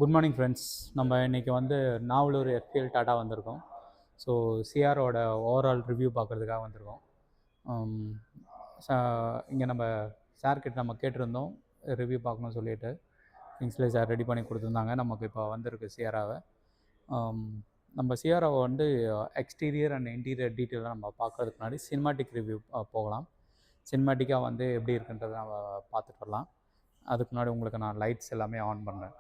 Good morning friends. நம்ம இன்றைக்கி வந்து நாவலூர் எஃப்எல் டாடா வந்திருக்கோம். ஸோ சிஆரோட ஓவரால் ரிவ்யூ பார்க்குறதுக்காக வந்திருக்கோம். இங்கே நம்ம சார்கிட்ட நம்ம கேட்டிருந்தோம் ரிவ்யூ பார்க்கணும்னு சொல்லிட்டு கிங்ஸ்லே சார் ரெடி பண்ணி கொடுத்துருந்தாங்க. நமக்கு இப்போ வந்திருக்கு சிஆராவை. நம்ம சிஆராவை வந்து எக்ஸ்டீரியர் அண்ட் இன்டீரியர் டீட்டெயிலாக நம்ம பார்க்குறதுக்கு முன்னாடி சினிமாட்டிக் ரிவ்யூ போகலாம். சினிமாட்டிக்காக வந்து எப்படி இருக்குன்றதை நம்ம பார்த்துட்டு வரலாம். அதுக்கு முன்னாடி உங்களுக்கு நான் லைட்ஸ் எல்லாமே ஆன் பண்ணுறேன்.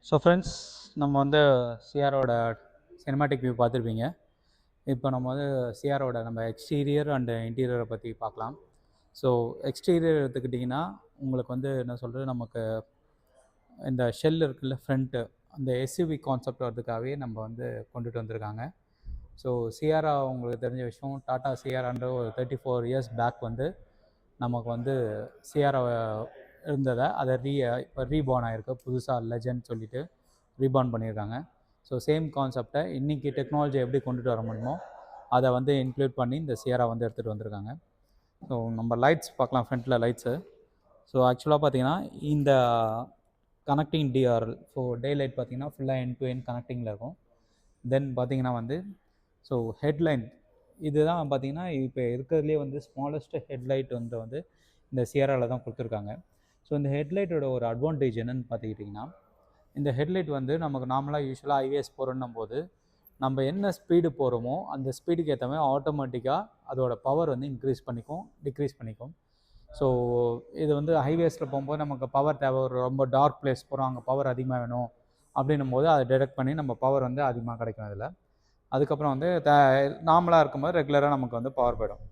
ஸோ ஃப்ரெண்ட்ஸ், நம்ம வந்து சிஆரோட சினிமாட்டிக் வியூ பார்த்துருப்பீங்க. இப்போ நம்ம வந்து சிஆரோட நம்ம எக்ஸ்டீரியர் அண்டு இன்டீரியரை பற்றி பார்க்கலாம். ஸோ எக்ஸ்டீரியர் எடுத்துக்கிட்டிங்கன்னா உங்களுக்கு வந்து என்ன சொல்கிறது, நமக்கு இந்த ஷெல் இருக்குல்ல ஃப்ரண்ட்டு, அந்த எஸ்யூவி கான்செப்ட் வரதுக்காகவே நம்ம வந்து கொண்டுட்டு வந்திருக்காங்க. ஸோ சிஆரா உங்களுக்கு தெரிஞ்ச விஷயம், டாட்டா சிஆரான்ற ஒரு 34 இயர்ஸ் பேக் வந்து நமக்கு வந்து சிஆரா இருந்ததை அதை இப்போ ரீபார்ன் ஆகிருக்கு. புதுசாக லெஜண்ட் சொல்லிவிட்டு ரீபார்ன் பண்ணியிருக்காங்க. ஸோ சேம் கான்செப்டை இன்றைக்கி டெக்னாலஜி எப்படி கொண்டுட்டு வர முடியுமோ அதை வந்து இன்க்ளூட் பண்ணி இந்த சிஆரா வந்து எடுத்துகிட்டு வந்திருக்காங்க. ஸோ நம்ம லைட்ஸ் பார்க்கலாம், ஃப்ரண்ட்டில் லைட்ஸு. ஸோ ஆக்சுவலாக பார்த்தீங்கன்னா இந்த connecting TRL, so day light பார்த்தீங்கன்னா ஃபுல்லாக எண்ட் டு எண்ட் கனெக்டிங்கில் இருக்கும். தென் பார்த்தீங்கன்னா வந்து ஸோ ஹெட்லைன் இதுதான் பார்த்தீங்கன்னா இப்போ இருக்கிறதுலே வந்து ஸ்மாலஸ்ட் ஹெட்லைட் வந்து இந்த சிஆராவில் தான் கொடுத்துருக்காங்க. ஸோ இந்த ஹெட்லைட்டோட ஒரு அட்வான்டேஜ் என்னென்னு பார்த்துக்கிட்டிங்கன்னா, இந்த ஹெட்லைட் வந்து நமக்கு நார்மலாக யூஸ்வலாக ஹைவேஸ் போகிறோன்னும் போது நம்ம என்ன ஸ்பீடு போகிறோமோ அந்த ஸ்பீடுக்கு ஏற்ற மாதிரி ஆட்டோமேட்டிக்காக அதோட பவர் வந்து இன்க்ரீஸ் பண்ணிக்கும், டிக்ரீஸ் பண்ணிக்கும். ஸோ இது வந்து ஹைவேஸில் போகும்போது நமக்கு பவர் தேவை, ஒரு ரொம்ப டார்க் பிளேஸ் போகிறோம், அங்கே பவர் அதிகமாக வேணும் அப்படின்னும் போது அதை டிடெக்ட் பண்ணி நம்ம பவர் வந்து அதிகமாக கிடைக்கும் இதில். அதுக்கப்புறம் வந்து நார்மலாக இருக்கும்போது ரெகுலராக நமக்கு வந்து பவர் போயிடும்.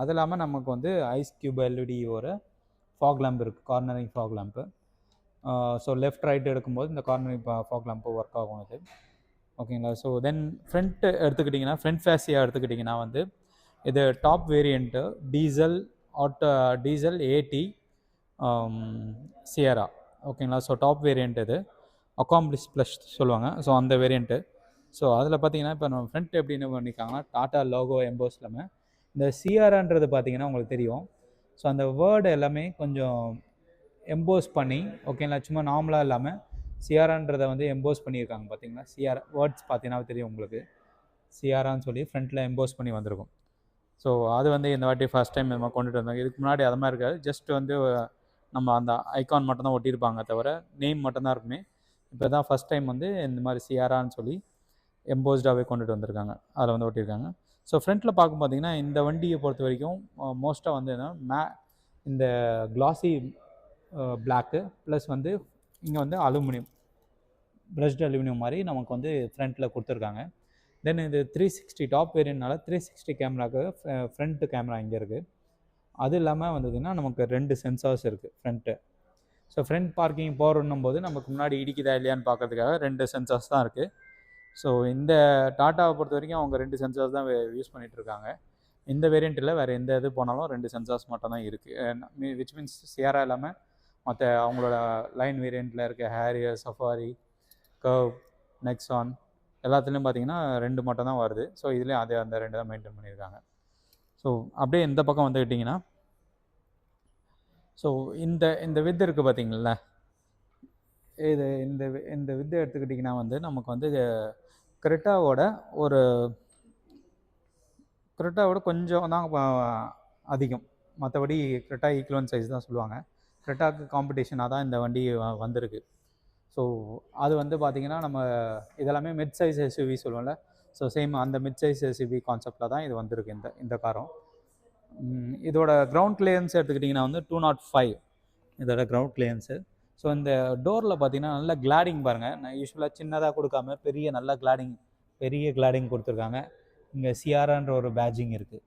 அது இல்லாமல் நமக்கு வந்து ஐஸ் கியூப் எல்இடி ஒரு ஃபாக் லேம்ப் இருக்குது, cornering fog lamp. So left right எடுக்கும்போது இந்த கார்னரிங் ஃபாக் லேம்ப்பு ஒர்க் ஆகும் இது. ஓகேங்களா? ஸோ தென் ஃப்ரண்ட்டு எடுத்துக்கிட்டிங்கன்னா, ஃப்ரண்ட் ஃபேஸியாக எடுத்துக்கிட்டிங்கன்னா வந்து இது top variant diesel AT Sierra. ஓகேங்களா? ஸோ டாப் வேரியண்ட் இது அக்காம்ப்ளிஷ் ப்ளஸ் சொல்லுவாங்க. ஸோ அந்த வேரியண்ட்டு. ஸோ அதில் பார்த்தீங்கன்னா இப்போ நம்ம ஃப்ரண்ட் எப்படி என்ன பண்ணியிருக்காங்கன்னா டாட்டா லோகோ எம்போஸ் இல்லாமல் இந்த சிஆரான்றது பார்த்தீங்கன்னா உங்களுக்கு தெரியும். ஸோ அந்த வேர்டு எல்லாமே கொஞ்சம் எம்போஸ் பண்ணி, ஓகேங்களா, சும்மா நார்மலாக இல்லாமல் சிஆரான்றதை வந்து எம்போஸ் பண்ணியிருக்காங்க. பார்த்தீங்கன்னா சிஆர் வேர்ட்ஸ் பார்த்தீங்கன்னா தெரியும் உங்களுக்கு, சிஆரான்னு சொல்லி ஃப்ரண்ட்டில் எம்போஸ் பண்ணி வந்திருக்கும். ஸோ அது வந்து இந்த வாட்டி ஃபஸ்ட் டைம் நம்ம கொண்டுட்டு வந்தாங்க. இதுக்கு முன்னாடி அது மாதிரி இருக்காது, ஜஸ்ட் வந்து நம்ம அந்த ஐக்கான் மட்டும்தான் ஒட்டியிருப்பாங்க, தவிர நேம் மட்டும்தான் இருக்குமே. இப்போ தான் ஃபஸ்ட் டைம் வந்து இந்த மாதிரி சிஆரான்னு சொல்லி எம்போஸ்டாகவே கொண்டுட்டு வந்திருக்காங்க, அதில் வந்து ஒட்டியிருக்காங்க. ஸோ ஃப்ரண்ட்டில் பார்க்கும் பார்த்தீங்கன்னா இந்த வண்டியை பொறுத்த வரைக்கும் மோஸ்ட்டாக வந்து என்ன இந்த கிளாஸி பிளாக்கு ப்ளஸ் வந்து இங்கே வந்து அலுமினியம், ப்ரஷ்டு அலுமினியம் மாதிரி நமக்கு வந்து ஃப்ரண்ட்டில் கொடுத்துருக்காங்க. தென் இது 360 டாப் வேரியன்ட்னால 360 கேமராவுக்கு ஃப்ரண்ட்டு கேமரா இங்கே இருக்குது. அது இல்லாமல் வந்ததுன்னா நமக்கு 2 சென்சார்ஸ் இருக்குது ஃப்ரண்ட்டு. ஸோ ஃப்ரண்ட் பார்க்கிங் போகிறன்னும் போது நமக்கு முன்னாடி இடிக்குதா இல்லையான்னு பார்க்கறதுக்காக 2 சென்சார்ஸ் தான் இருக்குது. ஸோ இந்த டாட்டாவை பொறுத்த வரைக்கும் அவங்க 2 சென்சார்ஸ் தான் யூஸ் பண்ணிகிட்ருக்காங்க. இந்த வேரியண்ட்டில் வேறு எந்த இது போனாலும் 2 சென்சார்ஸ் மட்டும் தான் இருக்குது. விச் மீன்ஸ் சியாரா இல்லாமல் மற்ற அவங்களோட லைன் வேரியண்ட்டில் இருக்க ஹேரியர், சஃபாரி, கர்வ், நெக்ஸான் எல்லாத்துலேயும் பார்த்தீங்கன்னா 2 மட்டும் தான் வருது. ஸோ இதுலேயும் அதே அந்த 2 தான் மெயின்டைன் பண்ணியிருக்காங்க. ஸோ அப்படியே இந்த பக்கம் வந்துக்கிட்டிங்கன்னா ஸோ இந்த வித் இருக்குது பார்த்தீங்களா, இது இந்த வித்தை எடுத்துக்கிட்டிங்கன்னா வந்து நமக்கு வந்து கிரெட்டாவோட கொஞ்சம் தான் அதிகம். மற்றபடி கிரெட்டா ஈக்குவலன்ட் சைஸ் தான் சொல்லுவாங்க. கிரெட்டாவுக்கு காம்படிஷனாக தான் இந்த வண்டி வந்திருக்கு. ஸோ அது வந்து பார்த்திங்கன்னா நம்ம இதெல்லாமே மிட் சைஸ் எஸ்யூவி சொல்லுவோம்ல, ஸோ சேம் அந்த மிட் சைஸ் எஸ்யூவி கான்செப்டில் தான் இது வந்திருக்கு இந்த காரும். இதோட கிரவுண்ட் கிளியரன்ஸ் எடுத்துக்கிட்டிங்கன்னா வந்து 205 இதோட கிரவுண்ட் கிளியரன்ஸு. ஸோ இந்த டோரில் பார்த்தீங்கன்னா நல்ல கிளாடிங் பாருங்கள். நான் யூஸ்வலாக சின்னதாக கொடுக்காம நல்ல பெரிய கிளாடிங் கொடுத்துருக்காங்க. இங்கே சியாரான்ற ஒரு பேட்ஜிங் இருக்குது.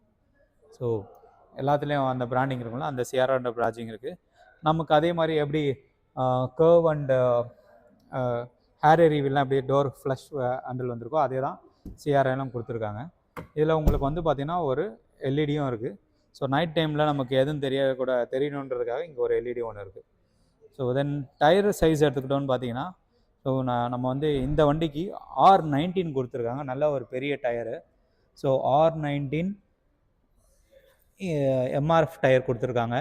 ஸோ எல்லாத்துலேயும் அந்த பிராண்டிங் இருக்கும்ல, அந்த சியாரான்ற பேட்ஜிங் இருக்குது. நமக்கு அதே மாதிரி எப்படி கர்வ் அண்ட் ஹேர் ரிவீல்லாம் அப்படியே டோர் ஃப்ளஷ் ஹேண்டில் வந்திருக்கோ அதே தான் சிஆர்ஐலாம் கொடுத்துருக்காங்க. இதில் உங்களுக்கு வந்து பார்த்திங்கன்னா ஒரு எல்இடியும் இருக்குது. ஸோ நைட் டைமில் நமக்கு எதுவும் தெரியணுன்றதுக்காக இங்கே ஒரு எல்இடி ஒன்று இருக்குது. ஸோ தென் டயர் சைஸ் எடுத்துக்கிட்டோன்னு பார்த்தீங்கன்னா, ஸோ நம்ம வந்து இந்த வண்டிக்கு R19 கொடுத்துருக்காங்க. நல்ல ஒரு பெரிய tyre. So R19 MRF tyre கொடுத்துருக்காங்க.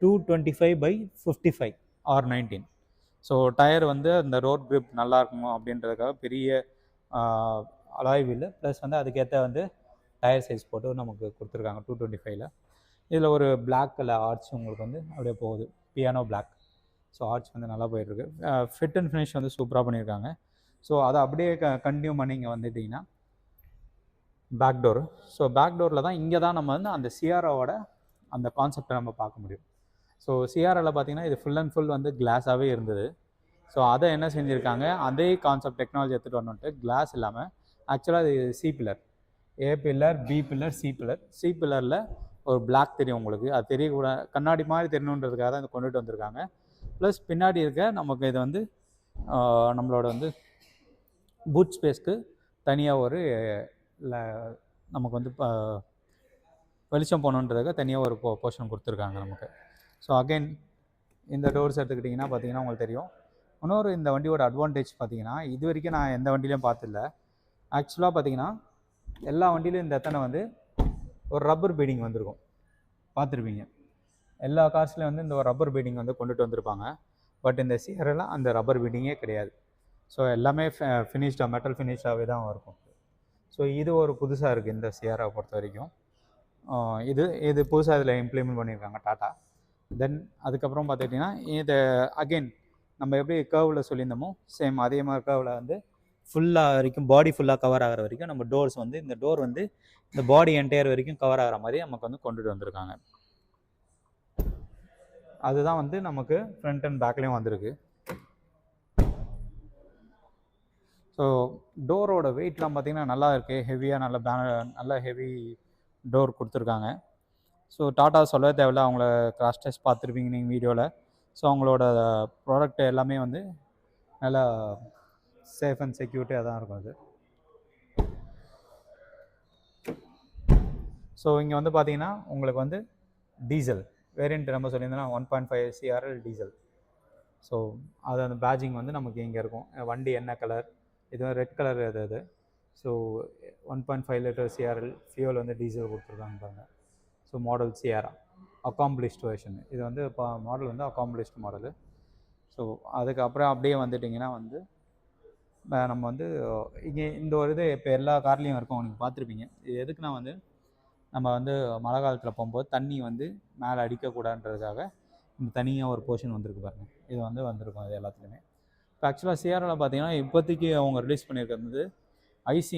225/55 R19. ஸோ டயர் வந்து அந்த ரோட் கிரிப் நல்லா இருக்கணும் அப்படின்றதுக்காக பெரிய அலாய் வீல் ப்ளஸ் வந்து அதுக்கேற்ற வந்து டயர் சைஸ் போட்டு நமக்கு கொடுத்துருக்காங்க 225ல். இதில் ஒரு பிளாக் கலர் ஆர்ச் உங்களுக்கு வந்து அப்படியே போகுது, பியானோ பிளாக். ஸோ ஆர்ச் வந்து நல்லா போயிட்டுருக்கு. ஃபிட் அண்ட் ஃபினிஷ் வந்து சூப்பராக பண்ணியிருக்காங்க. ஸோ அதை அப்படியே கண்டினியூ பண்ணி இங்கே வந்துட்டிங்கன்னா பேக் டோரு. ஸோ பேக் டோரில் தான் இங்கே தான் நம்ம வந்து அந்த சிஆரோட அந்த கான்செப்டை நம்ம பார்க்க முடியும். ஸோ சிஆரில் பார்த்தீங்கன்னா இது ஃபுல் அண்ட் ஃபுல் வந்து கிளாஸாகவே இருந்தது. ஸோ அதை என்ன செஞ்சுருக்காங்க, அதே கான்செப்ட் டெக்னாலஜி எடுத்துகிட்டு வரணுன்ட்டு கிளாஸ் இல்லாமல் ஆக்சுவலாக இது C pillar, A pillar, B pillar, C pillar. C பில்லரில் ஒரு பிளாக் தெரியும் உங்களுக்கு, அது தெரியக்கூட கண்ணாடி மாதிரி தெரியணுன்றதுக்காக தான் இதை கொண்டுட்டு வந்திருக்காங்க. ப்ளஸ் பின்னாடி இருக்க நமக்கு இது வந்து நம்மளோட வந்து பூட் ஸ்பேஸ்க்கு தனியாக ஒரு நமக்கு வந்து வெளிச்சம் போகணுன்றதுக்காக தனியாக ஒரு போர்ஷன் கொடுத்துருக்காங்க நமக்கு. ஸோ அகைன் இந்த டோர்ஸ் எடுத்துக்கிட்டிங்கன்னா பார்த்தீங்கன்னா உங்களுக்கு தெரியும். இன்னொரு இந்த வண்டியோட அட்வான்டேஜ் பார்த்தீங்கன்னா, இது வரைக்கும் நான் எந்த வண்டியிலையும் பார்த்தில்ல. ஆக்சுவலாக பார்த்தீங்கன்னா எல்லா வண்டியிலையும் இந்த எத்தனை வந்து ஒரு ரப்பர் பீடிங் வந்திருக்கும், பார்த்துருப்பீங்க. எல்லா கார்ஸ்லேயும் வந்து இந்த ஒரு ரப்பர் பீடிங் வந்து கொண்டுட்டு வந்திருப்பாங்க. பட் இந்த சிஆரெல்லாம் அந்த ரப்பர் பீடிங்கே கிடையாது. ஸோ எல்லாமே ஃபினிஷ்டாக மெட்டல் ஃபினிஷ்டாகவே தான் இருக்கும். ஸோ இது ஒரு புதுசாக இருக்குது இந்த சிஆரை பொறுத்த வரைக்கும். இது புதுசாக இதில் இம்ப்ளிமெண்ட் பண்ணியிருக்காங்க டாட்டா. தென் அதுக்கப்புறம் பார்த்துக்கிட்டிங்கன்னா இது அகெயின் நம்ம எப்படி கர்வில் சொல்லியிருந்தோமோ சேம் அதே மாதிரி கர்வில் வந்து ஃபுல்லாக வரைக்கும் பாடி ஃபுல்லாக கவர் ஆகிற வரைக்கும் நம்ம டோர்ஸ் வந்து இந்த டோர் வந்து இந்த பாடி என்டையர் வரைக்கும் கவர் ஆகிற மாதிரி நமக்கு வந்து கொண்டுட்டு வந்திருக்காங்க. அதுதான் வந்து நமக்கு ஃப்ரண்ட் அண்ட் பேக்லேயும் வந்திருக்கு. ஸோ டோரோட வெயிட்லாம் பார்த்திங்கன்னா நல்லா இருக்குது, ஹெவியாக நல்ல ஹெவி டோர் கொடுத்துருக்காங்க. ஸோ டாட்டா சொல்லவே தேவையில்ல, அவங்கள கிராஷ் டெஸ்ட் பார்த்துருப்பீங்க நீங்கள் வீடியோவில். ஸோ அவங்களோட ப்ராடக்ட் எல்லாமே வந்து நல்லா சேஃப் அண்ட் செக்யூரிட்டியாக தான் இருக்கும் அது. ஸோ இங்கே வந்து பார்த்தீங்கன்னா உங்களுக்கு வந்து டீசல் வேரியண்ட் நம்ம சொல்லியிருந்தோம்னா 1.5 CRL டீசல். ஸோ அது அந்த பேட்ஜிங் வந்து நமக்கு இங்கே இருக்கும். வண்டி என்ன கலர், இது ரெட் கலர் அது. ஸோ 1.5 லிட்டர் CRL ஃபியூல் வந்து டீசல் கொடுத்துருக்காங்க பாருங்கள். So model Sierra accomplished version. இது வந்து இப்போ மாடல் வந்து அக்காம்ப்ளிஷ்ட் மாடலு. ஸோ அதுக்கப்புறம் அப்படியே வந்துட்டிங்கன்னா வந்து நம்ம வந்து இங்கே இந்த ஒரு இது இப்போ எல்லா கார்லேயும் இருக்கும், நீங்கள் பார்த்துருப்பீங்க. இது எதுக்குன்னா வந்து நம்ம வந்து மழை காலத்தில் போகும்போது தண்ணி வந்து மேலே அடிக்கக்கூடாதுன்றதுக்காக இந்த தனியாக ஒரு போர்ஷன் வந்திருக்கு பாருங்கள். இது வந்து வந்திருக்கும் இது எல்லாத்துலேயுமே. இப்போ ஆக்சுவலாக சிஆரில் பார்த்தீங்கன்னா இப்போதைக்கு அவங்க ரிலீஸ் பண்ணியிருக்கிறது ஐசி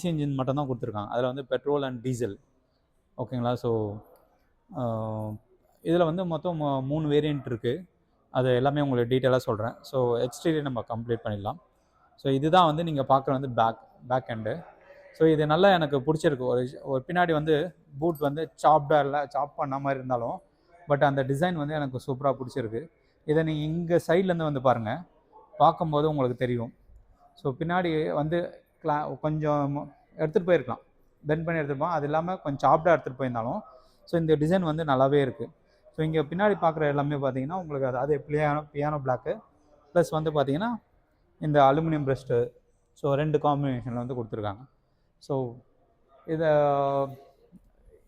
இன்ஜின் மட்டும்தான் கொடுத்துருக்காங்க. அதில் வந்து பெட்ரோல் அண்ட் டீசல், ஓகேங்களா. ஸோ இதில் வந்து மொத்தம் 3 வேரியண்ட் இருக்குது. அது எல்லாமே உங்களுக்கு டீட்டெயிலாக சொல்கிறேன். ஸோ எக்ஸ்டீரியர் நம்ம கம்ப்ளீட் பண்ணிடலாம். ஸோ இதுதான் வந்து நீங்கள் பார்க்குற வந்து பேக் எண்டு. ஸோ இது நல்லா எனக்கு பிடிச்சிருக்கு. ஒரு பின்னாடி வந்து பூட் வந்து சாப்டாக இல்லை, சாப் பண்ண மாதிரி இருந்தாலும் பட் அந்த டிசைன் வந்து எனக்கு சூப்பராக பிடிச்சிருக்கு. இதை நீங்கள் இங்கே சைட்லேருந்து வந்து பாருங்கள், பார்க்கும்போது உங்களுக்கு தெரியும். ஸோ பின்னாடி வந்து கொஞ்சம் எடுத்துகிட்டு போயிருக்கலாம், பெண்ட் பண்ணி எடுத்துருப்போம். அது இல்லாமல் கொஞ்சம் சாப்டாக எடுத்துகிட்டு போயிருந்தாலும் ஸோ இந்த டிசைன் வந்து நல்லாவே இருக்குது. ஸோ இங்கே பின்னாடி பார்க்குற எல்லாமே பார்த்தீங்கன்னா உங்களுக்கு அது பியானோ பிளாக்கு ப்ளஸ் வந்து பார்த்தீங்கன்னா இந்த அலுமினியம் பிரஸ்ட்டு. ஸோ 2 காம்பினேஷனில் வந்து கொடுத்துருக்காங்க. ஸோ இதை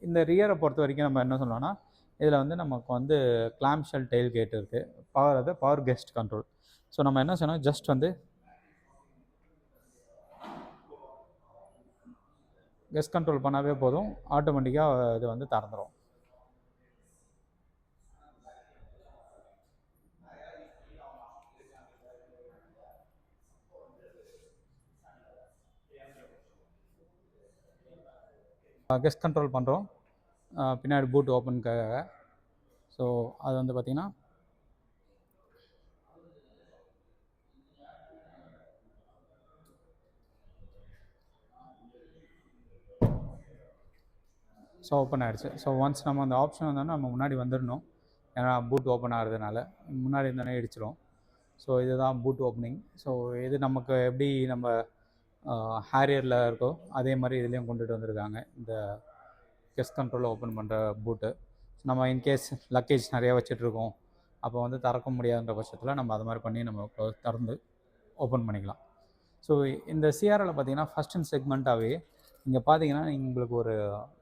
இந்த ரியரை பொறுத்த வரைக்கும் நம்ம என்ன சொல்லலாம்னா, இதில் வந்து நமக்கு வந்து கிளாம்ஷெல் டெயில் கேட் இருக்குது, பவர் கெஸ்ட் கண்ட்ரோல். ஸோ நம்ம என்ன சொன்னோம், ஜஸ்ட் வந்து கெஸ்ட் கண்ட்ரோல் பண்ணாவே போதும், ஆட்டோமேட்டிக்காக இது வந்து திறந்துடும். கெஸ்ட் கண்ட்ரோல் பண்ணுறோம் பின்னாடி பூட் ஓப்பனுக்காக. ஸோ அது வந்து பார்த்திங்கன்னா ஸோ ஓப்பன் ஆகிடுச்சு. ஸோ ஒன்ஸ் நம்ம அந்த ஆப்ஷன் வந்தோன்னா நம்ம முன்னாடி வந்துடணும், ஏன்னா பூட் ஓப்பன் ஆகிறதுனால முன்னாடி இருந்தோடனே இடிச்சிடும். ஸோ இதுதான் பூட் ஓப்பனிங். ஸோ இது நமக்கு எப்படி நம்ம ஹேரியரில் இருக்கோ அதே மாதிரி இதுலேயும் கொண்டுட்டு வந்திருக்காங்க இந்த கெஸ்ட் கண்ட்ரோலில் ஓப்பன் பண்ணுற பூட்டு. நம்ம இன்கேஸ் லக்கேஜ் நிறையா வச்சுட்ருக்கோம், அப்போ வந்து திறக்க முடியாதுன்ற பட்சத்தில் நம்ம அது மாதிரி பண்ணி நம்ம திறந்து ஓப்பன் பண்ணிக்கலாம். ஸோ இந்த சிஆரில் பார்த்தீங்கன்னா ஃபஸ்ட் அண்ட் செக்மெண்ட்டாகவே இங்கே பார்த்தீங்கன்னா உங்களுக்கு ஒரு